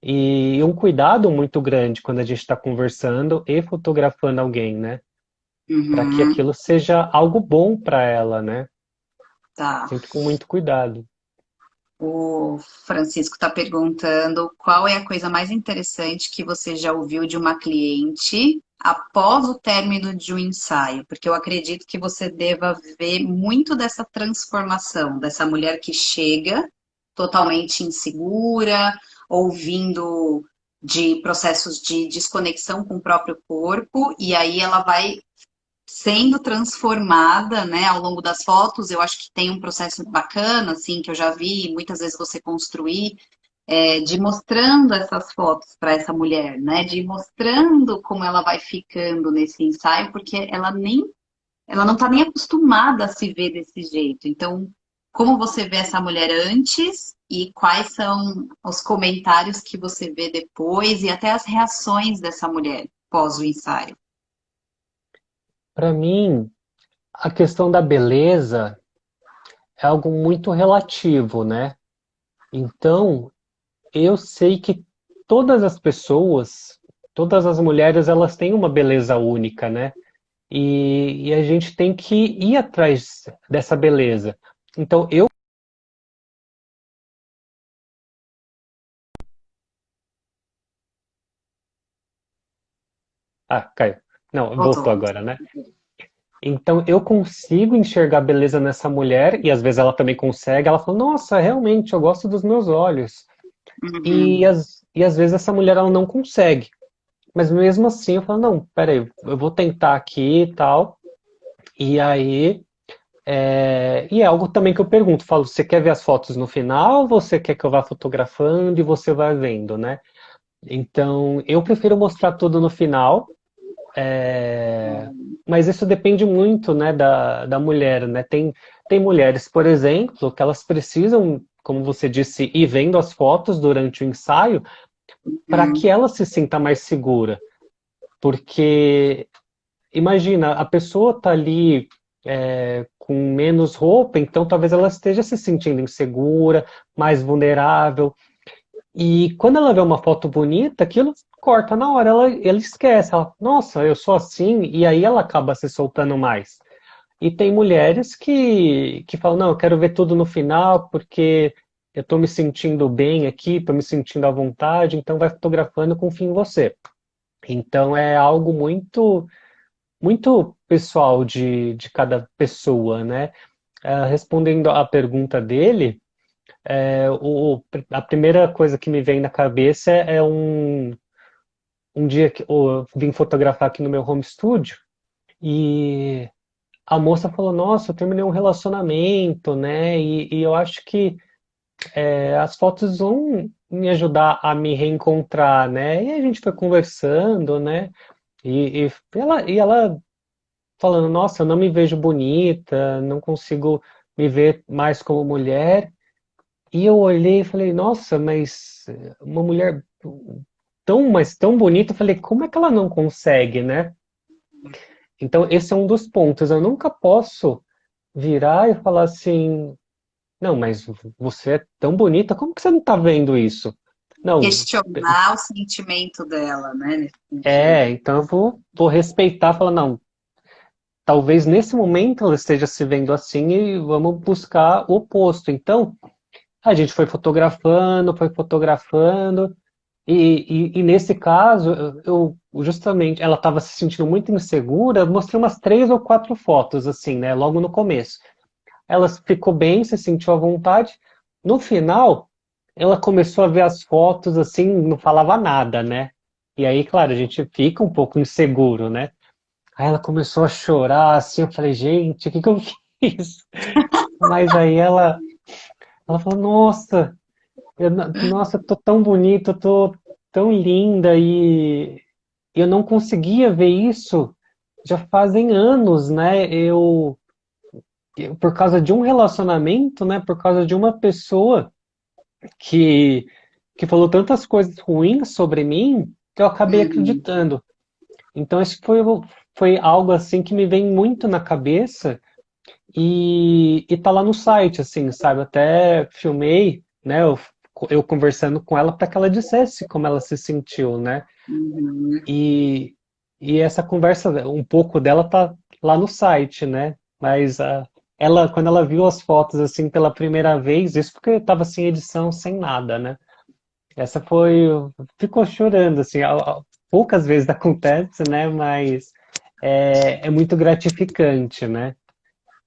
[SPEAKER 2] e um cuidado muito grande quando a gente está conversando e fotografando alguém, né? Para que
[SPEAKER 1] Uhum,
[SPEAKER 2] aquilo seja algo bom para ela, né?
[SPEAKER 1] tá.
[SPEAKER 2] Sempre com muito cuidado.
[SPEAKER 1] O Francisco está perguntando qual é a coisa mais interessante que você já ouviu de uma cliente após o término de um ensaio, porque eu acredito que você deva ver muito dessa transformação, dessa mulher que chega totalmente insegura, ouvindo de processos de desconexão com o próprio corpo, e aí ela vai sendo transformada, né, ao longo das fotos. Eu acho que tem um processo bacana, assim, que eu já vi muitas vezes você construir, de ir mostrando essas fotos para essa mulher, né, de ir mostrando como ela vai ficando nesse ensaio, porque ela não está nem acostumada a se ver desse jeito. Então, como você vê essa mulher antes e quais são os comentários que você vê depois e até as reações dessa mulher pós o ensaio?
[SPEAKER 2] Para mim, a questão da beleza é algo muito relativo, né? Então, eu sei que todas as pessoas, todas as mulheres, elas têm uma beleza única, né? E a gente tem que ir atrás dessa beleza. Então, eu. Ah, caiu. Não, voltou
[SPEAKER 1] Voltou.
[SPEAKER 2] agora, né? Então, eu consigo enxergar beleza nessa mulher, e às vezes ela também consegue. Ela fala: Nossa, realmente, eu gosto dos meus olhos.
[SPEAKER 1] Uhum.
[SPEAKER 2] E às vezes essa mulher ela não consegue. Mas mesmo assim, eu falo: Não, peraí, eu vou tentar aqui e tal. E aí. E é algo também que eu pergunto, falo, você quer ver as fotos no final, ou você quer que eu vá fotografando e você vai vendo, né? Então, eu prefiro mostrar tudo no final, mas isso depende muito, né, da mulher, né? Tem mulheres, por exemplo, que elas precisam, como você disse, ir vendo as fotos durante o ensaio para que
[SPEAKER 1] Uhum.
[SPEAKER 2] ela se sinta mais segura, porque imagina, a pessoa tá ali com menos roupa, então talvez ela esteja se sentindo insegura, mais vulnerável. E quando ela vê uma foto bonita, aquilo corta na hora, ela esquece, ela, nossa, eu sou assim, e aí ela acaba se soltando mais. E tem mulheres que falam, não, eu quero ver tudo no final, porque eu tô me sentindo bem aqui, tô me sentindo à vontade, então vai fotografando com fim em você. Então é algo muito pessoal de cada pessoa, né? Respondendo à pergunta dele, a primeira coisa que me vem na cabeça é um dia que eu vim fotografar aqui no meu home studio e a moça falou, nossa, eu terminei um relacionamento, né? E eu acho que as fotos vão me ajudar a me reencontrar, né? E a gente foi conversando, né? E ela falando, nossa, eu não me vejo bonita, não consigo me ver mais como mulher. E eu olhei e falei, nossa, mas uma mulher mas tão bonita, eu falei, como é que ela não consegue, né? Então, esse é um dos pontos. Eu nunca posso virar e falar assim, não, mas você é tão bonita, como que você não tá vendo isso? Não,
[SPEAKER 1] Questionar o sentimento dela, né, nesse sentido.
[SPEAKER 2] então eu vou respeitar, falar, não, talvez nesse momento ela esteja se vendo assim e vamos buscar o oposto. Então, a gente foi fotografando, e nesse caso, justamente, ela estava se sentindo muito insegura, eu mostrei umas 3 ou 4 fotos, assim, né, logo no começo. Ela ficou bem, se sentiu à vontade. No final, ela começou a ver as fotos, assim, não falava nada, né? E aí, claro, a gente fica um pouco inseguro, né? Aí ela começou a chorar, assim, eu falei, gente, o que que eu fiz? Mas aí ela falou, nossa, eu tô tão bonita, eu tô tão linda e eu não conseguia ver isso já fazem anos, né? Por causa de um relacionamento, né? Por causa de uma pessoa que, que falou tantas coisas ruins sobre mim que eu acabei
[SPEAKER 1] Uhum.
[SPEAKER 2] acreditando. Então, isso foi algo assim que me vem muito na cabeça. e tá lá no site, assim, sabe? Até filmei, né? Eu conversando com ela para que ela dissesse como ela se sentiu, né?
[SPEAKER 1] Uhum.
[SPEAKER 2] E, e essa conversa, um pouco dela tá lá no site, né? Mas ela, quando ela viu as fotos assim pela primeira vez, isso porque estava sem edição, sem nada, né? Essa foi, ficou chorando assim. Poucas vezes acontece, né? Mas é muito gratificante, né?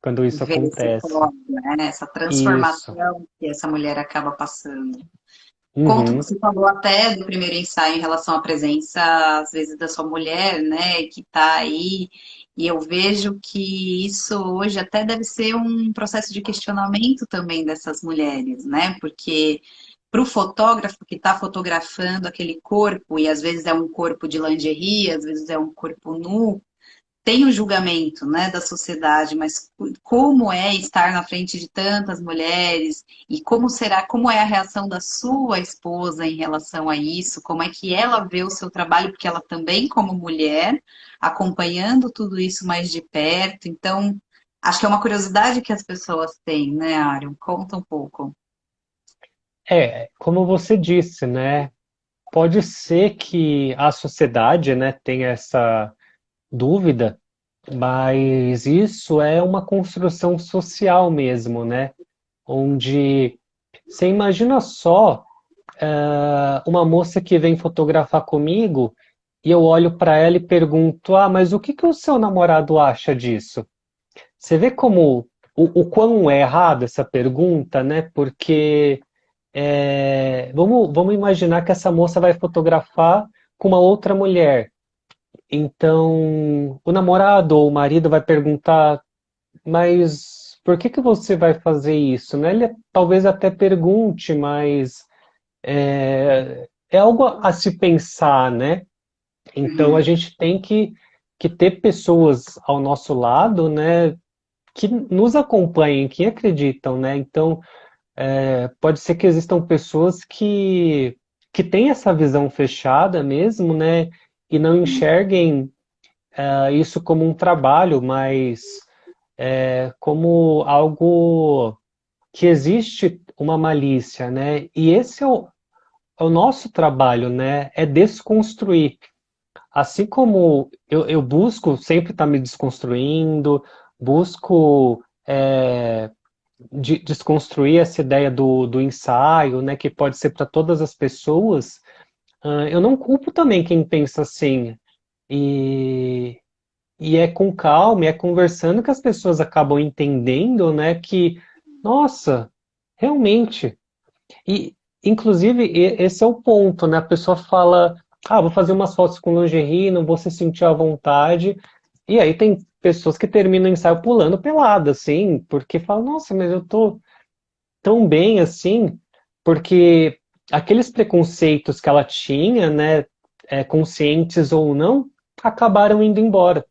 [SPEAKER 2] Quando isso
[SPEAKER 1] Ver esse
[SPEAKER 2] acontece.
[SPEAKER 1] foco, né? Essa
[SPEAKER 2] Isso.
[SPEAKER 1] transformação que essa mulher acaba passando. Conta,
[SPEAKER 2] Uhum.
[SPEAKER 1] você falou até do primeiro ensaio em relação à presença, às vezes, da sua mulher, né, que está aí, e eu vejo que isso hoje até deve ser um processo de questionamento também dessas mulheres, né, porque para o fotógrafo que está fotografando aquele corpo, e às vezes é um corpo de lingerie, às vezes é um corpo nu, tem o julgamento, né, da sociedade, mas como é estar na frente de tantas mulheres e como será, como é a reação da sua esposa em relação a isso? Como é que ela vê o seu trabalho, porque ela também como mulher acompanhando tudo isso mais de perto. Então, acho que é uma curiosidade que as pessoas têm, né, Ariel? Conta um pouco.
[SPEAKER 2] Como você disse, né? Pode ser que a sociedade, né, tenha essa dúvida, mas isso é uma construção social mesmo, né? Onde você imagina só, uma moça que vem fotografar comigo e eu olho para ela e pergunto: Ah, mas o que que o seu namorado acha disso? Você vê como o quão é errado essa pergunta, né? Porque vamos imaginar que essa moça vai fotografar com uma outra mulher. Então, o namorado ou o marido vai perguntar, mas por que que você vai fazer isso, né? Ele talvez até pergunte, mas é algo a se pensar, né? Então, a
[SPEAKER 1] Uhum.
[SPEAKER 2] gente tem que ter pessoas ao nosso lado, né? Que nos acompanhem, que acreditam, né? Então, pode ser que existam pessoas que têm essa visão fechada mesmo, né? E não enxerguem isso como um trabalho, mas como algo que existe uma malícia, né? E esse é o nosso trabalho, né? É desconstruir. Assim como eu busco sempre estar me desconstruindo, busco desconstruir essa ideia do ensaio, né? Que pode ser para todas as pessoas. Eu não culpo também quem pensa assim. E, e é com calma, e é conversando que as pessoas acabam entendendo, né, que, nossa, realmente. E, inclusive, esse é o ponto, né? A pessoa fala, ah, vou fazer umas fotos com lingerie, não vou se sentir à vontade. E aí tem pessoas que terminam o ensaio pulando pelada, assim, porque falam, nossa, mas eu tô tão bem assim, porque aqueles preconceitos que ela tinha, né, conscientes ou não, acabaram indo embora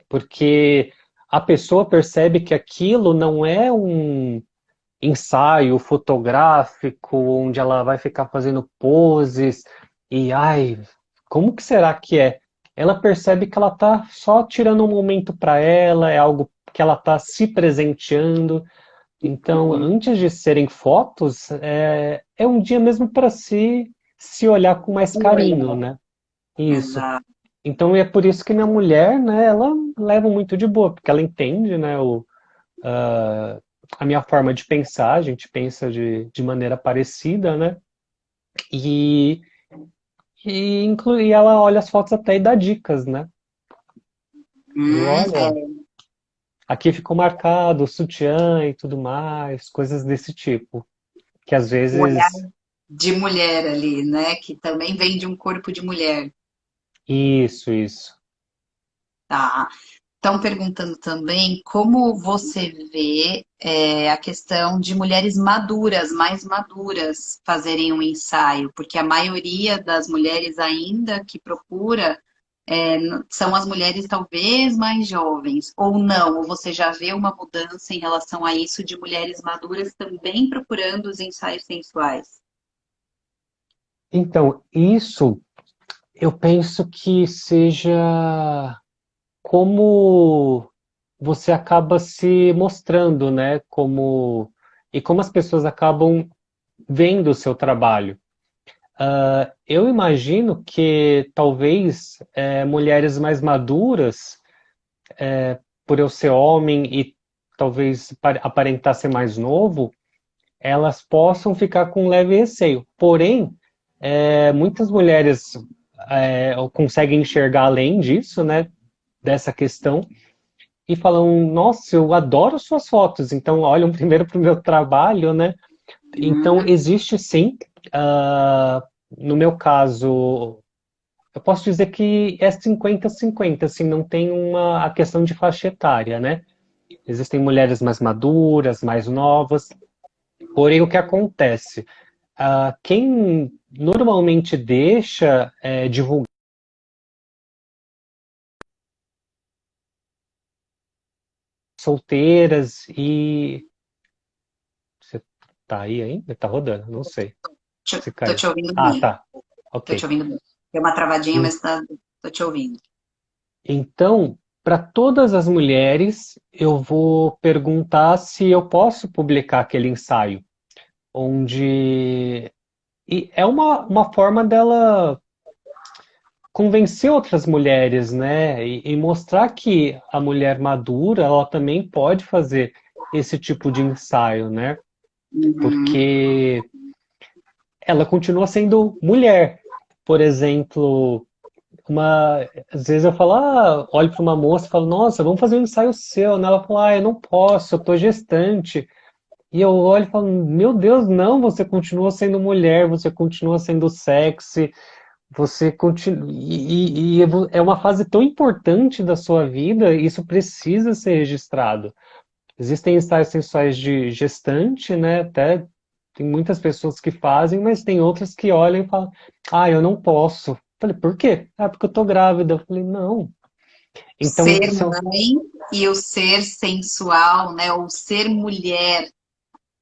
[SPEAKER 2] porque a pessoa percebe que aquilo não é um ensaio fotográfico onde ela vai ficar fazendo poses e ai, como que será que é? Ela percebe que ela tá só tirando um momento para ela, é algo que ela tá se presenteando. Então,
[SPEAKER 1] Uhum.
[SPEAKER 2] antes de serem fotos, é um dia mesmo para se olhar com mais carinho,
[SPEAKER 1] Olha,
[SPEAKER 2] né? Isso.
[SPEAKER 1] exato.
[SPEAKER 2] Então é por isso que minha mulher, né, ela leva muito de boa, porque ela entende, né, a minha forma de pensar, a gente pensa de maneira parecida, né, e, e ela olha as fotos até e dá dicas, né, olha,
[SPEAKER 1] É,
[SPEAKER 2] aqui ficou marcado o sutiã e tudo mais, coisas desse tipo, que às
[SPEAKER 1] o olhar
[SPEAKER 2] vezes,
[SPEAKER 1] de mulher ali, né? Que também vem de um corpo de mulher.
[SPEAKER 2] isso,
[SPEAKER 1] Tá. Estão perguntando também como você vê a questão de mulheres maduras, mais maduras, fazerem um ensaio, porque a maioria das mulheres ainda que procura são as mulheres talvez mais jovens, ou não, ou você já vê uma mudança em relação a isso de mulheres maduras também procurando os ensaios sensuais.
[SPEAKER 2] então, isso eu penso que seja como você acaba se mostrando, né? E como as pessoas acabam vendo o seu trabalho. Eu imagino que talvez mulheres mais maduras, por eu ser homem e talvez aparentar ser mais novo, elas possam ficar com um leve receio. Porém, muitas mulheres conseguem enxergar além disso, né? Dessa questão e falam: Nossa, eu adoro suas fotos. Então, olham primeiro para o meu trabalho, né? Então,
[SPEAKER 1] Uhum.
[SPEAKER 2] existe sim. ah, no meu caso, eu posso dizer que é 50-50, assim, não tem a questão de faixa etária, né? Existem mulheres mais maduras, mais novas. Porém, o que acontece? Quem normalmente deixa divulgar solteiras e. Você tá aí ainda? Tá rodando? Não sei. Se
[SPEAKER 1] Tô
[SPEAKER 2] caiu.
[SPEAKER 1] te ouvindo
[SPEAKER 2] Ah,
[SPEAKER 1] bem.
[SPEAKER 2] tá.
[SPEAKER 1] Tô te
[SPEAKER 2] Ok.
[SPEAKER 1] ouvindo bem. Deu uma travadinha,
[SPEAKER 2] En-
[SPEAKER 1] mas tô te ouvindo.
[SPEAKER 2] Então, para todas as mulheres, eu vou perguntar se eu posso publicar aquele ensaio, onde e é uma forma dela convencer outras mulheres, né? E mostrar que a mulher madura, ela também pode fazer esse tipo de ensaio, né?
[SPEAKER 1] Uhum.
[SPEAKER 2] Porque ela continua sendo mulher. Por exemplo, às vezes eu falo, olho para uma moça e falo, nossa, vamos fazer um ensaio seu, né? Ela fala, eu não posso, eu tô gestante. E eu olho e falo, meu Deus, não, você continua sendo mulher, você continua sendo sexy, você continua. E é uma fase tão importante da sua vida, isso precisa ser registrado. Existem ensaios sensuais de gestante, né? Até tem muitas pessoas que fazem, mas tem outras que olham e falam, eu não posso. Falei, por quê? Porque eu tô grávida. Eu falei, não. Então,
[SPEAKER 1] Ser mãe e o ser sensual, né? Ou ser mulher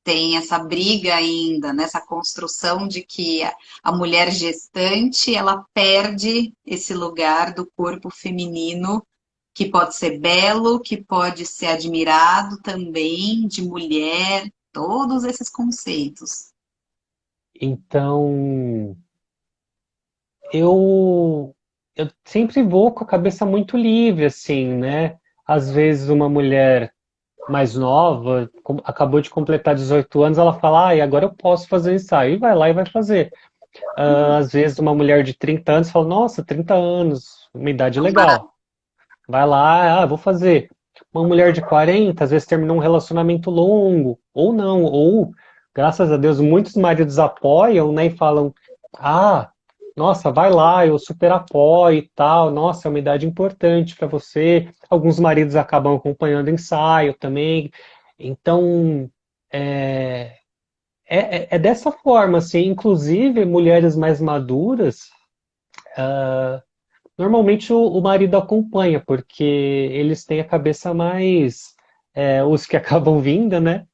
[SPEAKER 1] tem essa briga ainda, nessa construção de que a mulher gestante, ela perde esse lugar do corpo feminino, que pode ser belo, que pode ser admirado também, de mulher, todos esses conceitos.
[SPEAKER 2] então eu sempre vou com a cabeça muito livre, assim, né? Às vezes uma mulher mais nova, acabou de completar 18 anos, ela fala, e agora eu posso fazer o ensaio. E vai lá e vai fazer. Às vezes uma mulher de 30 anos fala, nossa, 30 anos, uma idade legal. Vai lá, vou fazer. Uma mulher de 40 às vezes terminou um relacionamento longo, ou não, ou, graças a Deus, muitos maridos apoiam, né, e falam, ah, nossa, vai lá, eu super apoio e tal, nossa, é uma idade importante para você. Alguns maridos acabam acompanhando o ensaio também. Então, é, é dessa forma, assim, inclusive mulheres mais maduras, normalmente o marido acompanha, porque eles têm a cabeça mais. Os que acabam vindo, né?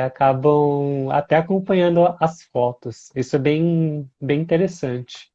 [SPEAKER 2] Acabam até acompanhando as fotos. Isso é bem interessante.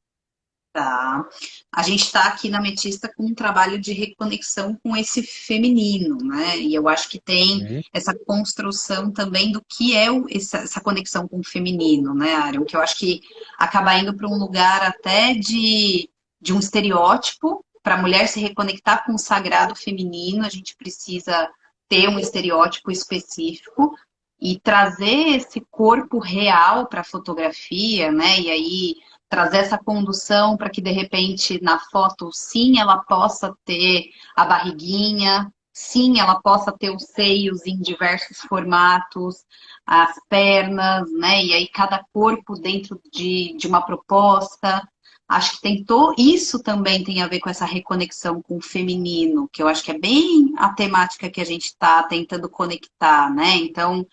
[SPEAKER 1] Tá. A gente está aqui na Metista com um trabalho de reconexão com esse feminino, né? E eu acho que tem
[SPEAKER 2] Uhum.
[SPEAKER 1] essa construção também do que é essa conexão com o feminino, né, Aaron? Que eu acho que acaba indo para um lugar até de um estereótipo, para a mulher se reconectar com o sagrado feminino, a gente precisa ter um estereótipo específico e trazer esse corpo real para a fotografia, né? E aí trazer essa condução para que de repente na foto sim ela possa ter a barriguinha, sim ela possa ter os seios em diversos formatos, as pernas, né? E aí cada corpo dentro de uma proposta. Acho que isso também tem a ver com essa reconexão com o feminino, que eu acho que é bem a temática que a gente está tentando conectar, né? Então,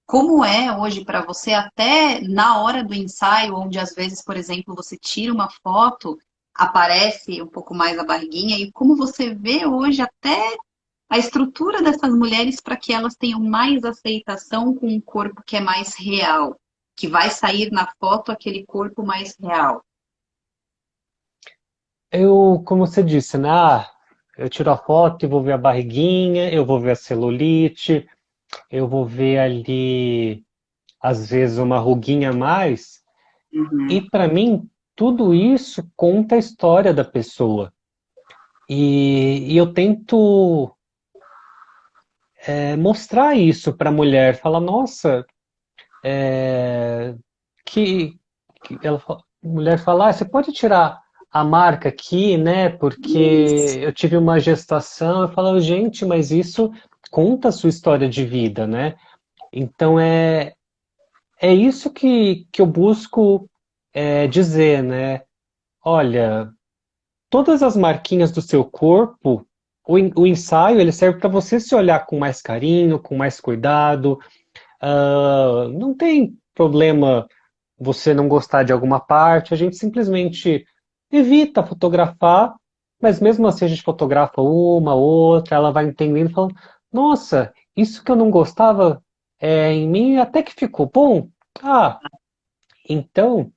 [SPEAKER 1] como é hoje para você, até na hora do ensaio, onde às vezes, por exemplo, você tira uma foto, aparece um pouco mais a barriguinha, e como você vê hoje até a estrutura dessas mulheres para que elas tenham mais aceitação com um corpo que é mais real, que vai sair na foto aquele corpo mais real.
[SPEAKER 2] Como você disse, né? eu tiro a foto e vou ver a barriguinha, eu vou ver a celulite, eu vou ver ali, às vezes, uma ruguinha a mais. E
[SPEAKER 1] Uhum,
[SPEAKER 2] para mim, tudo isso conta a história da pessoa. E eu tento mostrar isso para a mulher, falar, nossa, é, que, a mulher fala, você pode tirar a marca aqui, né? Porque
[SPEAKER 1] isso.
[SPEAKER 2] eu tive uma gestação. Eu falo, gente, mas isso conta a sua história de vida, né? Então é isso que eu busco dizer, né? Olha, todas as marquinhas do seu corpo, o ensaio ele serve para você se olhar com mais carinho, com mais cuidado. Não tem problema você não gostar de alguma parte, a gente simplesmente evita fotografar, mas mesmo assim a gente fotografa uma, outra, ela vai entendendo e falando, nossa, isso que eu não gostava em mim até que ficou bom. Ah, então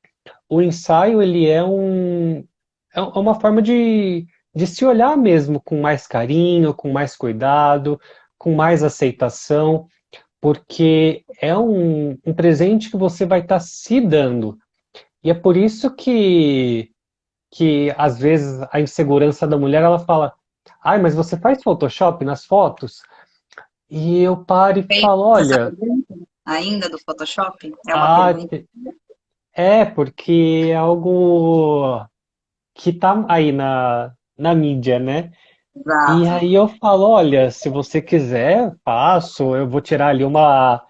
[SPEAKER 2] o ensaio ele é uma forma de se olhar mesmo com mais carinho, com mais cuidado, com mais aceitação, porque é um presente que você vai estar se dando. E é por isso que às vezes a insegurança da mulher ela fala, ai, mas você faz Photoshop nas fotos? E eu paro e
[SPEAKER 1] Fez
[SPEAKER 2] falo,
[SPEAKER 1] essa
[SPEAKER 2] olha,
[SPEAKER 1] pergunta ainda do Photoshop? É uma
[SPEAKER 2] ah,
[SPEAKER 1] pergunta.
[SPEAKER 2] porque é algo que tá aí na mídia, né? E
[SPEAKER 1] Exato.
[SPEAKER 2] aí eu falo, olha, se você quiser, faço, eu vou tirar ali uma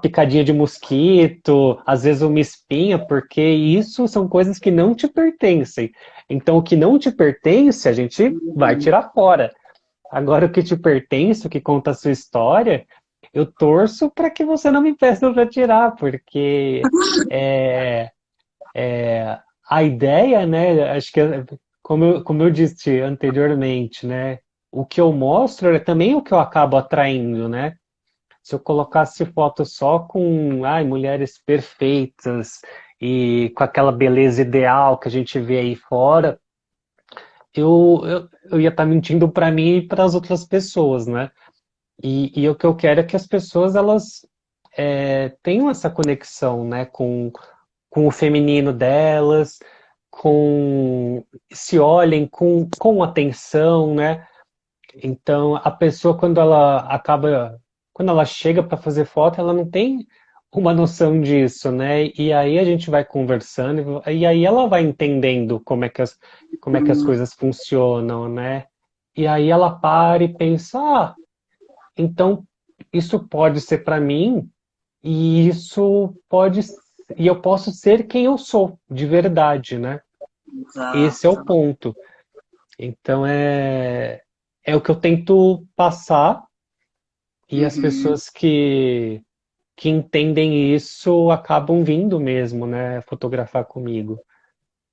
[SPEAKER 2] picadinha de mosquito, às vezes uma espinha, porque isso são coisas que não te pertencem. Então, o que não te pertence, a gente vai
[SPEAKER 1] Uhum.
[SPEAKER 2] tirar fora. Agora, o que te pertence, o que conta a sua história, eu torço para que você não me peça para tirar, porque é, a ideia, né, acho que, como eu disse anteriormente, né, o que eu mostro é também o que eu acabo atraindo, né? Se eu colocasse foto só com, ai, mulheres perfeitas e com aquela beleza ideal que a gente vê aí fora, eu ia estar mentindo para mim e para as outras pessoas, né? E o que eu quero é que as pessoas, elas tenham essa conexão, né, com o feminino delas, se olhem com atenção, né? Então a pessoa quando ela chega para fazer foto, ela não tem uma noção disso, né? E aí a gente vai conversando e aí ela vai entendendo como é que as
[SPEAKER 1] Uhum.
[SPEAKER 2] coisas funcionam, né? E aí ela para e pensa, então isso pode ser para mim e eu posso ser quem eu sou, de verdade, né? Esse é o
[SPEAKER 1] Exato.
[SPEAKER 2] ponto. Então é o que eu tento passar e as
[SPEAKER 1] Uhum.
[SPEAKER 2] pessoas que entendem isso acabam vindo mesmo, né, fotografar comigo.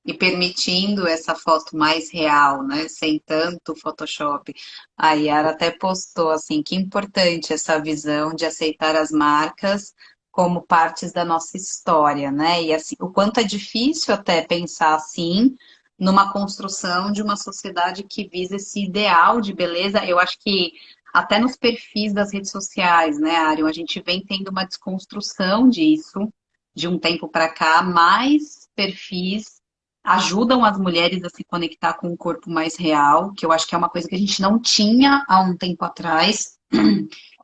[SPEAKER 1] E permitindo essa foto mais real, né? Sem tanto Photoshop. A Yara até postou assim, que importante essa visão de aceitar as marcas como partes da nossa história, né? E assim, o quanto é difícil até pensar assim numa construção de uma sociedade que visa esse ideal de beleza. Eu acho que até nos perfis das redes sociais, né, Arion, a gente vem tendo uma desconstrução disso de um tempo para cá, mais perfis ajudam as mulheres a se conectar com um corpo mais real, que eu acho que é uma coisa que a gente não tinha há um tempo atrás.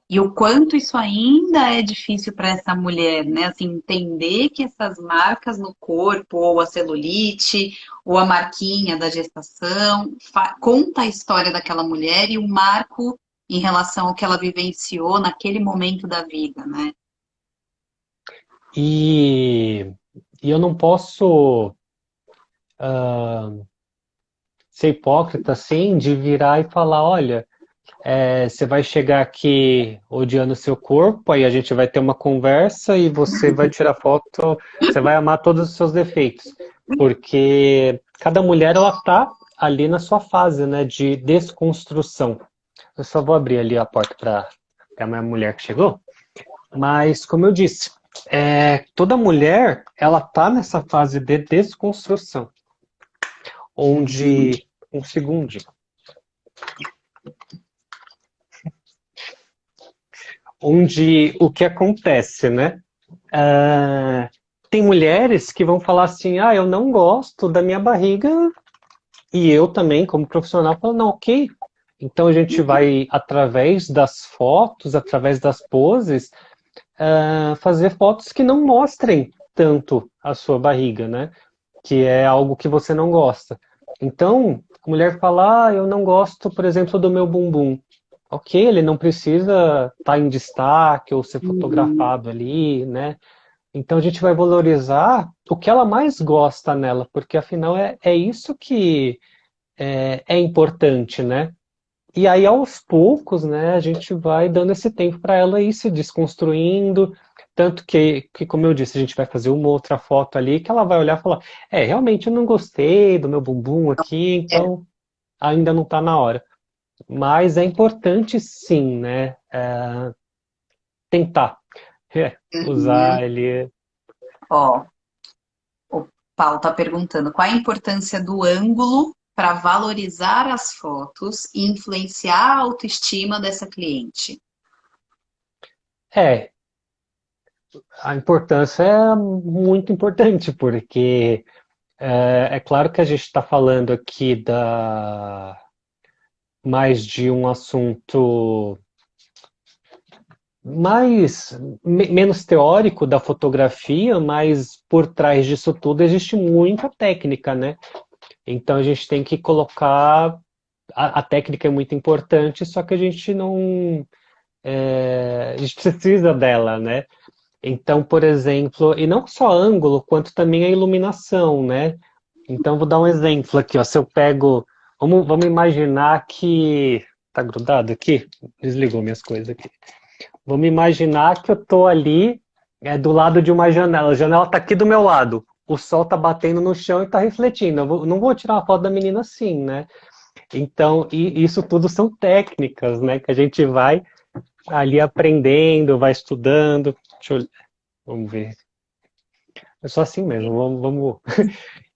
[SPEAKER 1] E o quanto isso ainda é difícil para essa mulher, né? Assim, entender que essas marcas no corpo, ou a celulite, ou a marquinha da gestação, conta a história daquela mulher e o marco em relação ao que ela vivenciou naquele momento da vida, né?
[SPEAKER 2] E eu não posso ser hipócrita assim de virar e falar, olha, você vai chegar aqui odiando seu corpo, aí a gente vai ter uma conversa e você vai tirar foto, você vai amar todos os seus defeitos, porque cada mulher ela tá ali na sua fase, né, de desconstrução. Eu só vou abrir ali a porta para a minha mulher que chegou, mas como eu disse, toda mulher ela tá nessa fase de desconstrução,
[SPEAKER 1] Uhum.
[SPEAKER 2] onde um segundo. onde o que acontece, né? Ah, tem mulheres que vão falar assim, eu não gosto da minha barriga, e eu também, como profissional, falo, não, ok. Então a gente vai, através das fotos, através das poses, fazer fotos que não mostrem tanto a sua barriga, né? Que é algo que você não gosta. Então, a mulher fala, eu não gosto, por exemplo, do meu bumbum. Ok, ele não precisa estar em destaque ou ser
[SPEAKER 1] Uhum.
[SPEAKER 2] fotografado ali, né? Então a gente vai valorizar o que ela mais gosta nela, porque afinal é isso que é importante, né? E aí, aos poucos, né, a gente vai dando esse tempo para ela ir se desconstruindo. Tanto que, como eu disse, a gente vai fazer uma outra foto ali que ela vai olhar e falar: realmente eu não gostei do meu bumbum aqui,
[SPEAKER 1] É.
[SPEAKER 2] então ainda não está na hora. Mas é importante, sim, né, tentar usar
[SPEAKER 1] Uhum.
[SPEAKER 2] ele.
[SPEAKER 1] Ó, o Paulo está perguntando qual a importância do ângulo para valorizar as fotos e influenciar a autoestima dessa cliente.
[SPEAKER 2] É, a importância é muito importante, porque é claro que a gente está falando aqui mais de um assunto menos teórico da fotografia, mas por trás disso tudo existe muita técnica, né? Então a gente tem que colocar. A técnica é muito importante, só que a gente não. A gente precisa dela, né? Então, por exemplo, e não só ângulo, quanto também a iluminação, né? Então, vou dar um exemplo aqui, ó. Se eu pego. Vamos imaginar que. Tá grudado aqui? Desligou minhas coisas aqui. Vamos imaginar que eu tô ali do lado de uma janela. A janela tá aqui do meu lado. O sol tá batendo no chão e tá refletindo. Não vou tirar uma foto da menina assim, né? Então, isso tudo são técnicas, né? Que a gente vai ali aprendendo, vai estudando. Vamos ver. É só assim mesmo. Vamos.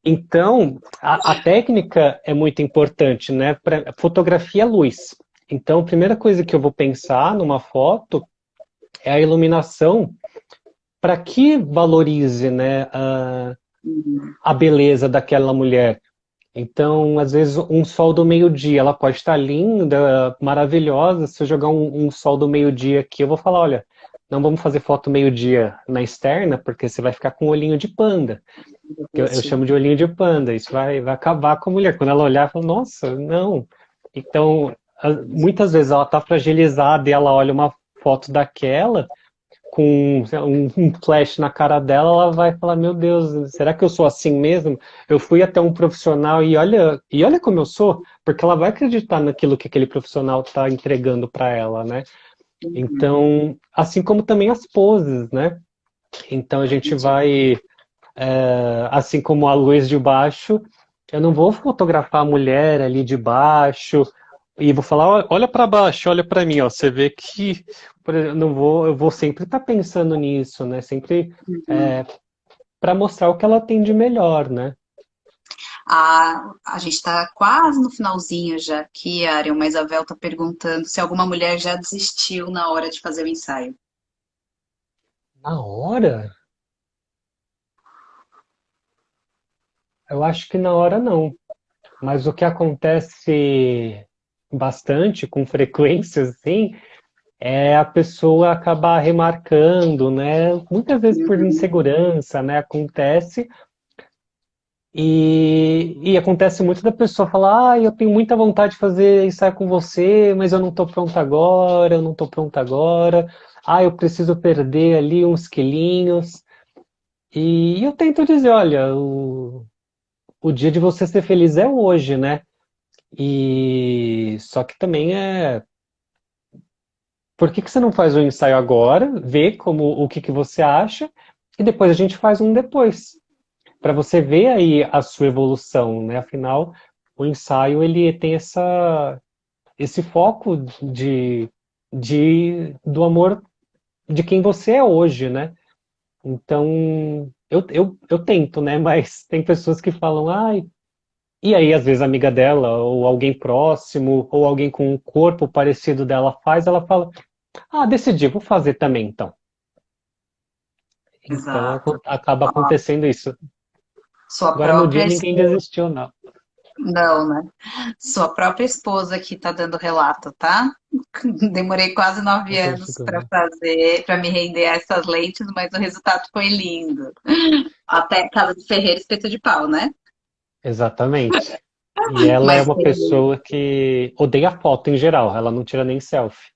[SPEAKER 2] Então, a técnica é muito importante, né? Fotografia é luz. Então, a primeira coisa que eu vou pensar numa foto é a iluminação para que valorize, né,
[SPEAKER 1] Uhum.
[SPEAKER 2] a beleza daquela mulher. Então, às vezes, um sol do meio-dia, ela pode estar linda, maravilhosa. Se eu jogar um sol do meio-dia aqui, eu vou falar, olha, não vamos fazer foto meio-dia na externa, porque você vai ficar com um olhinho de panda. Que eu chamo de olhinho de panda. Isso vai acabar com a mulher. Quando ela olhar, fala, nossa, não. Então, muitas vezes ela está fragilizada e ela olha uma foto daquela com sei lá, um flash na cara dela, ela vai falar, meu Deus, será que eu sou assim mesmo? Eu fui até um profissional e olha como eu sou, porque ela vai acreditar naquilo que aquele profissional está entregando para ela, né?
[SPEAKER 1] Uhum.
[SPEAKER 2] Então, assim como também as poses, né? Então a gente vai, assim como a luz de baixo, eu não vou fotografar a mulher ali de baixo e vou falar, olha para baixo, olha para mim, ó, você vê que por exemplo, não vou, eu vou sempre estar pensando nisso, né? Sempre
[SPEAKER 1] Uhum.
[SPEAKER 2] para mostrar o que ela tem de melhor, né?
[SPEAKER 1] A gente está quase no finalzinho já aqui, Ariel, mas a Vel está perguntando se alguma mulher já desistiu na hora de fazer o ensaio.
[SPEAKER 2] Na hora? Eu acho que na hora não. Mas o que acontece bastante, com frequência, assim, é a pessoa acabar remarcando, né? Muitas vezes por
[SPEAKER 1] Uhum.
[SPEAKER 2] insegurança, né? Acontece. E acontece muito da pessoa falar, eu tenho muita vontade de fazer ensaio com você, mas eu não estou pronta agora, eu não estou pronta agora. Eu preciso perder ali uns quilinhos. E eu tento dizer, olha, o dia de você ser feliz é hoje, né? E só que também por que que você não faz o ensaio agora, vê como o que que você acha, e depois a gente faz um depois, para você ver aí a sua evolução, né? Afinal, o ensaio ele tem esse foco do amor de quem você é hoje, né? Então, eu tento, né? Mas tem pessoas que falam, ai, e aí às vezes a amiga dela, ou alguém próximo, ou alguém com um corpo parecido dela faz, ela fala, Ah, decidi, vou fazer também então. Então
[SPEAKER 1] Exato.
[SPEAKER 2] acaba
[SPEAKER 1] Ó,
[SPEAKER 2] acontecendo isso.
[SPEAKER 1] sua
[SPEAKER 2] Agora no dia
[SPEAKER 1] própria
[SPEAKER 2] ninguém
[SPEAKER 1] esposa.
[SPEAKER 2] desistiu, não.
[SPEAKER 1] Não, né? Sua própria esposa que tá dando relato, tá? Demorei quase 9 anos
[SPEAKER 2] Lógico,
[SPEAKER 1] para
[SPEAKER 2] né?
[SPEAKER 1] fazer, para me render a essas lentes, mas o resultado foi lindo. Até casa de ferreiro, espeto de pau, né?
[SPEAKER 2] Exatamente. E ela é
[SPEAKER 1] Mas
[SPEAKER 2] uma pessoa que odeia foto em geral, ela não tira nem selfie.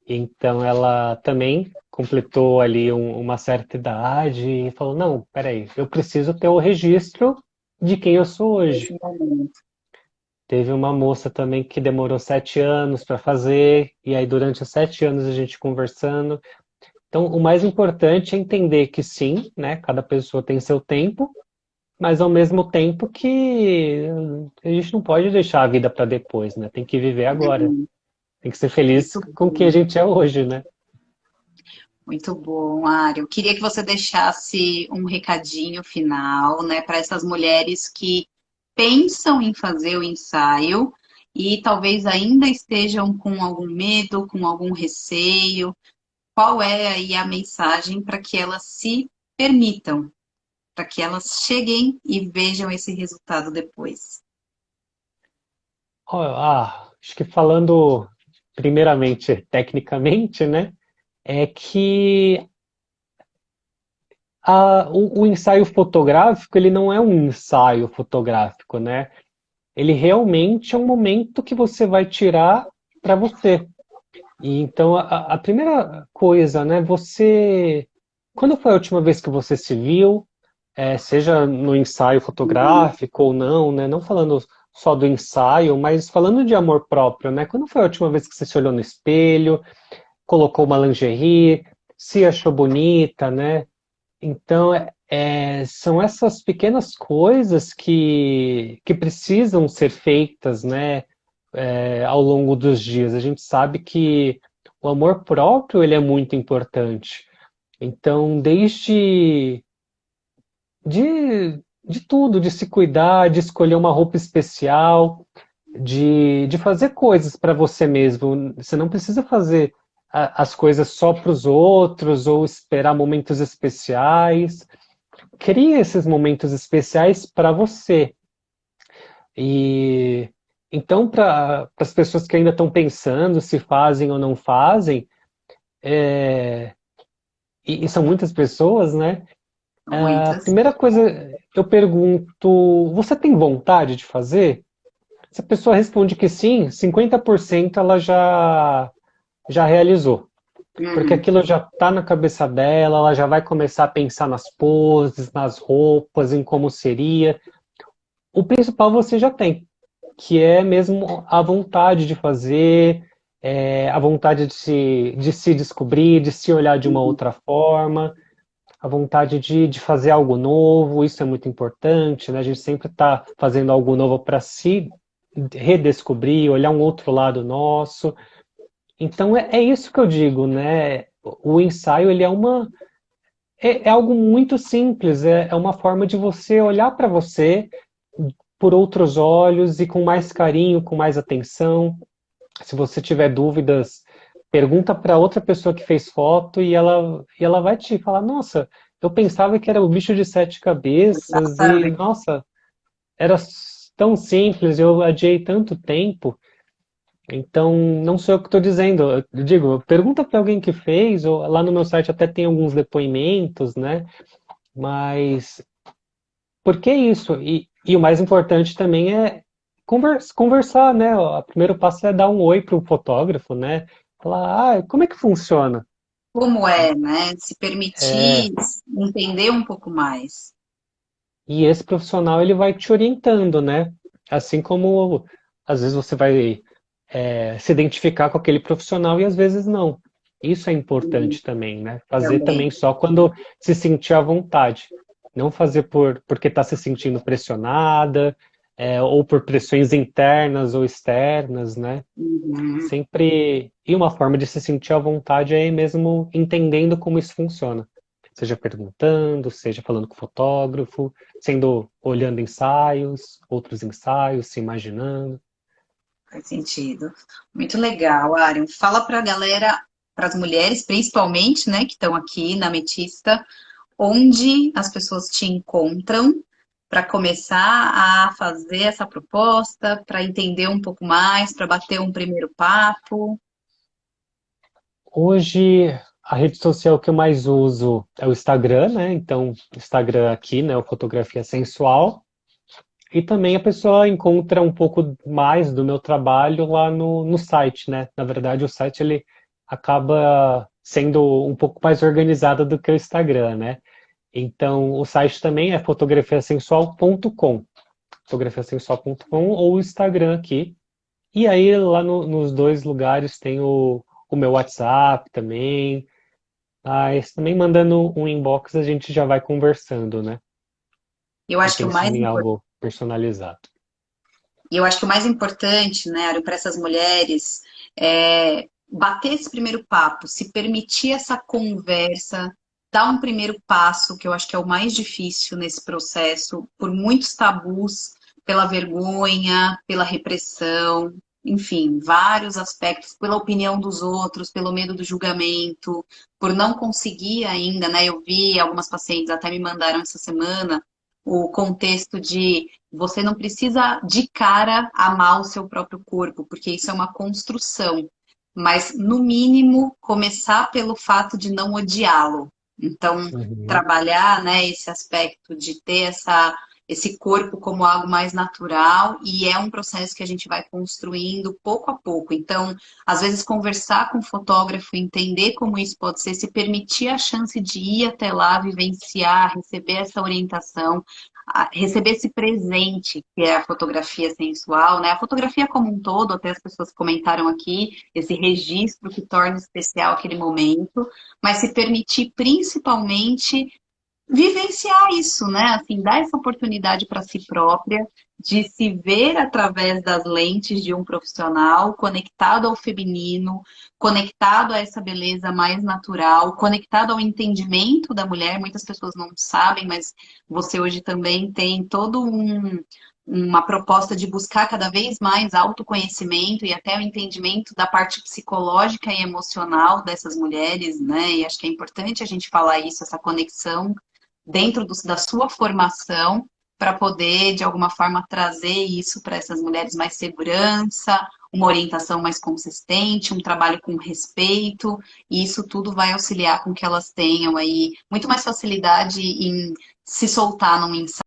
[SPEAKER 2] Então ela também completou ali uma certa idade e falou: não, peraí, eu preciso ter o registro de quem eu sou hoje.
[SPEAKER 1] nesse momento.
[SPEAKER 2] Teve uma moça também que demorou 7 anos para fazer, e aí durante os 7 anos a gente conversando. Então, o mais importante é entender que sim, né, cada pessoa tem seu tempo, mas ao mesmo tempo que a gente não pode deixar a vida para depois, né? Tem que viver agora. Tem que ser feliz
[SPEAKER 1] Muito
[SPEAKER 2] com quem a
[SPEAKER 1] bom,
[SPEAKER 2] gente é hoje, né?
[SPEAKER 1] muito bom, Ari. Eu queria que você deixasse um recadinho final, né, para essas mulheres que pensam em fazer o ensaio e talvez ainda estejam com algum medo, com algum receio. Qual é aí a mensagem para que elas se permitam, para que elas cheguem e vejam esse resultado depois?
[SPEAKER 2] Acho que falando primeiramente tecnicamente, né, é que o ensaio fotográfico ele não é um ensaio fotográfico, né? Ele realmente é um momento que você vai tirar para você. E então a primeira coisa, né? Você, quando foi a última vez que você se viu? Seja no ensaio fotográfico ou não, né? Não falando só do ensaio, mas falando de amor próprio, né? Quando foi a última vez que você se olhou no espelho, colocou uma lingerie, se achou bonita, né? Então, são essas pequenas coisas que precisam ser feitas, né? Ao longo dos dias. A gente sabe que o amor próprio ele é muito importante. Então, desde de tudo, de se cuidar, de escolher uma roupa especial, de fazer coisas para você mesmo. Você não precisa fazer as coisas só para os outros ou esperar momentos especiais. Crie esses momentos especiais para você. E então, para as pessoas que ainda estão pensando se fazem ou não fazem, e são muitas pessoas, né? A
[SPEAKER 1] Muitas.
[SPEAKER 2] primeira coisa, eu pergunto: você tem vontade de fazer? Se a pessoa responde que sim, 50% ela já realizou. Porque
[SPEAKER 1] Uhum.
[SPEAKER 2] aquilo já está na cabeça dela, ela já vai começar a pensar nas poses, nas roupas, em como seria. O principal você já tem, que é mesmo a vontade de fazer, a vontade de se descobrir, de se olhar de uma outra forma, a vontade de fazer algo novo, isso é muito importante, né? A gente sempre está fazendo algo novo para se redescobrir, olhar um outro lado nosso. Então é isso que eu digo, né? O ensaio ele é algo muito simples, é uma forma de você olhar para você por outros olhos e com mais carinho, com mais atenção. Se você tiver dúvidas, pergunta para outra pessoa que fez foto e ela vai te falar: nossa, eu pensava que era o bicho de sete cabeças e,
[SPEAKER 1] Exatamente.
[SPEAKER 2] nossa, era tão simples, eu adiei tanto tempo. Então, não sou eu que estou dizendo, eu digo, pergunta para alguém que fez, ou lá no meu site até tem alguns depoimentos, né? Mas por que isso? E o mais importante também é conversar, né? O primeiro passo é dar um oi para o fotógrafo, né? Falar, como é que funciona?
[SPEAKER 1] Como é, né? Se permitir
[SPEAKER 2] É,
[SPEAKER 1] entender um pouco mais.
[SPEAKER 2] e esse profissional ele vai te orientando, né? Assim como às vezes você vai se identificar com aquele profissional e às vezes não. Isso é
[SPEAKER 1] Uhum.
[SPEAKER 2] importante também, né? Fazer
[SPEAKER 1] Também.
[SPEAKER 2] também só quando se sentir à vontade. Não fazer porque está se sentindo pressionada, ou por pressões internas ou externas, né?
[SPEAKER 1] Uhum.
[SPEAKER 2] Sempre. E uma forma de se sentir à vontade é mesmo entendendo como isso funciona. Seja perguntando, seja falando com o fotógrafo, olhando ensaios, outros ensaios, se imaginando.
[SPEAKER 1] Faz sentido. Muito legal, Arion. Fala para a galera, para as mulheres, principalmente, né, que estão aqui na Ametista, onde as pessoas te encontram para começar a fazer essa proposta, para entender um pouco mais, para bater um primeiro papo.
[SPEAKER 2] Hoje, a rede social que eu mais uso é o Instagram, né? Então, Instagram aqui, né? O Fotografia Sensual. E também a pessoa encontra um pouco mais do meu trabalho lá no site, né? Na verdade, o site ele acaba sendo um pouco mais organizado do que o Instagram, né? Então, o site também é fotografiasensual.com, fotografiasensual.com ou o Instagram aqui. E aí, lá nos dois lugares tem o meu WhatsApp também. Mas também mandando um inbox a gente já vai conversando, né?
[SPEAKER 1] Eu
[SPEAKER 2] Eu
[SPEAKER 1] acho que o mais
[SPEAKER 2] pensando em algo personalizado.
[SPEAKER 1] E eu acho que o mais importante, né, para essas mulheres, é bater esse primeiro papo, se permitir essa conversa, dar um primeiro passo, que eu acho que é o mais difícil nesse processo, por muitos tabus, pela vergonha, pela repressão, enfim, vários aspectos, pela opinião dos outros, pelo medo do julgamento, por não conseguir ainda, né? Eu vi algumas pacientes até me mandaram essa semana o contexto de você não precisa de cara amar o seu próprio corpo, porque isso é uma construção. Mas, no mínimo, começar pelo fato de não odiá-lo. Então,
[SPEAKER 2] Uhum.
[SPEAKER 1] trabalhar, né, esse aspecto de ter esse corpo como algo mais natural, e é um processo que a gente vai construindo pouco a pouco. Então, às vezes, conversar com o fotógrafo, entender como isso pode ser, se permitir a chance de ir até lá, vivenciar, receber essa orientação, receber esse presente que é a fotografia sensual, né? A fotografia como um todo, até as pessoas comentaram aqui, esse registro que torna especial aquele momento, mas se permitir principalmente vivenciar isso, né? Assim, dar essa oportunidade para si própria de se ver através das lentes de um profissional conectado ao feminino, conectado a essa beleza mais natural, conectado ao entendimento da mulher. Muitas pessoas não sabem, mas você hoje também tem uma proposta de buscar cada vez mais autoconhecimento e até o entendimento da parte psicológica e emocional dessas mulheres, né? E acho que é importante a gente falar isso, essa conexão dentro da sua formação para poder, de alguma forma, trazer isso para essas mulheres mais segurança, uma orientação mais consistente, um trabalho com respeito, e isso tudo vai auxiliar com que elas tenham aí muito mais facilidade em se soltar num ensaio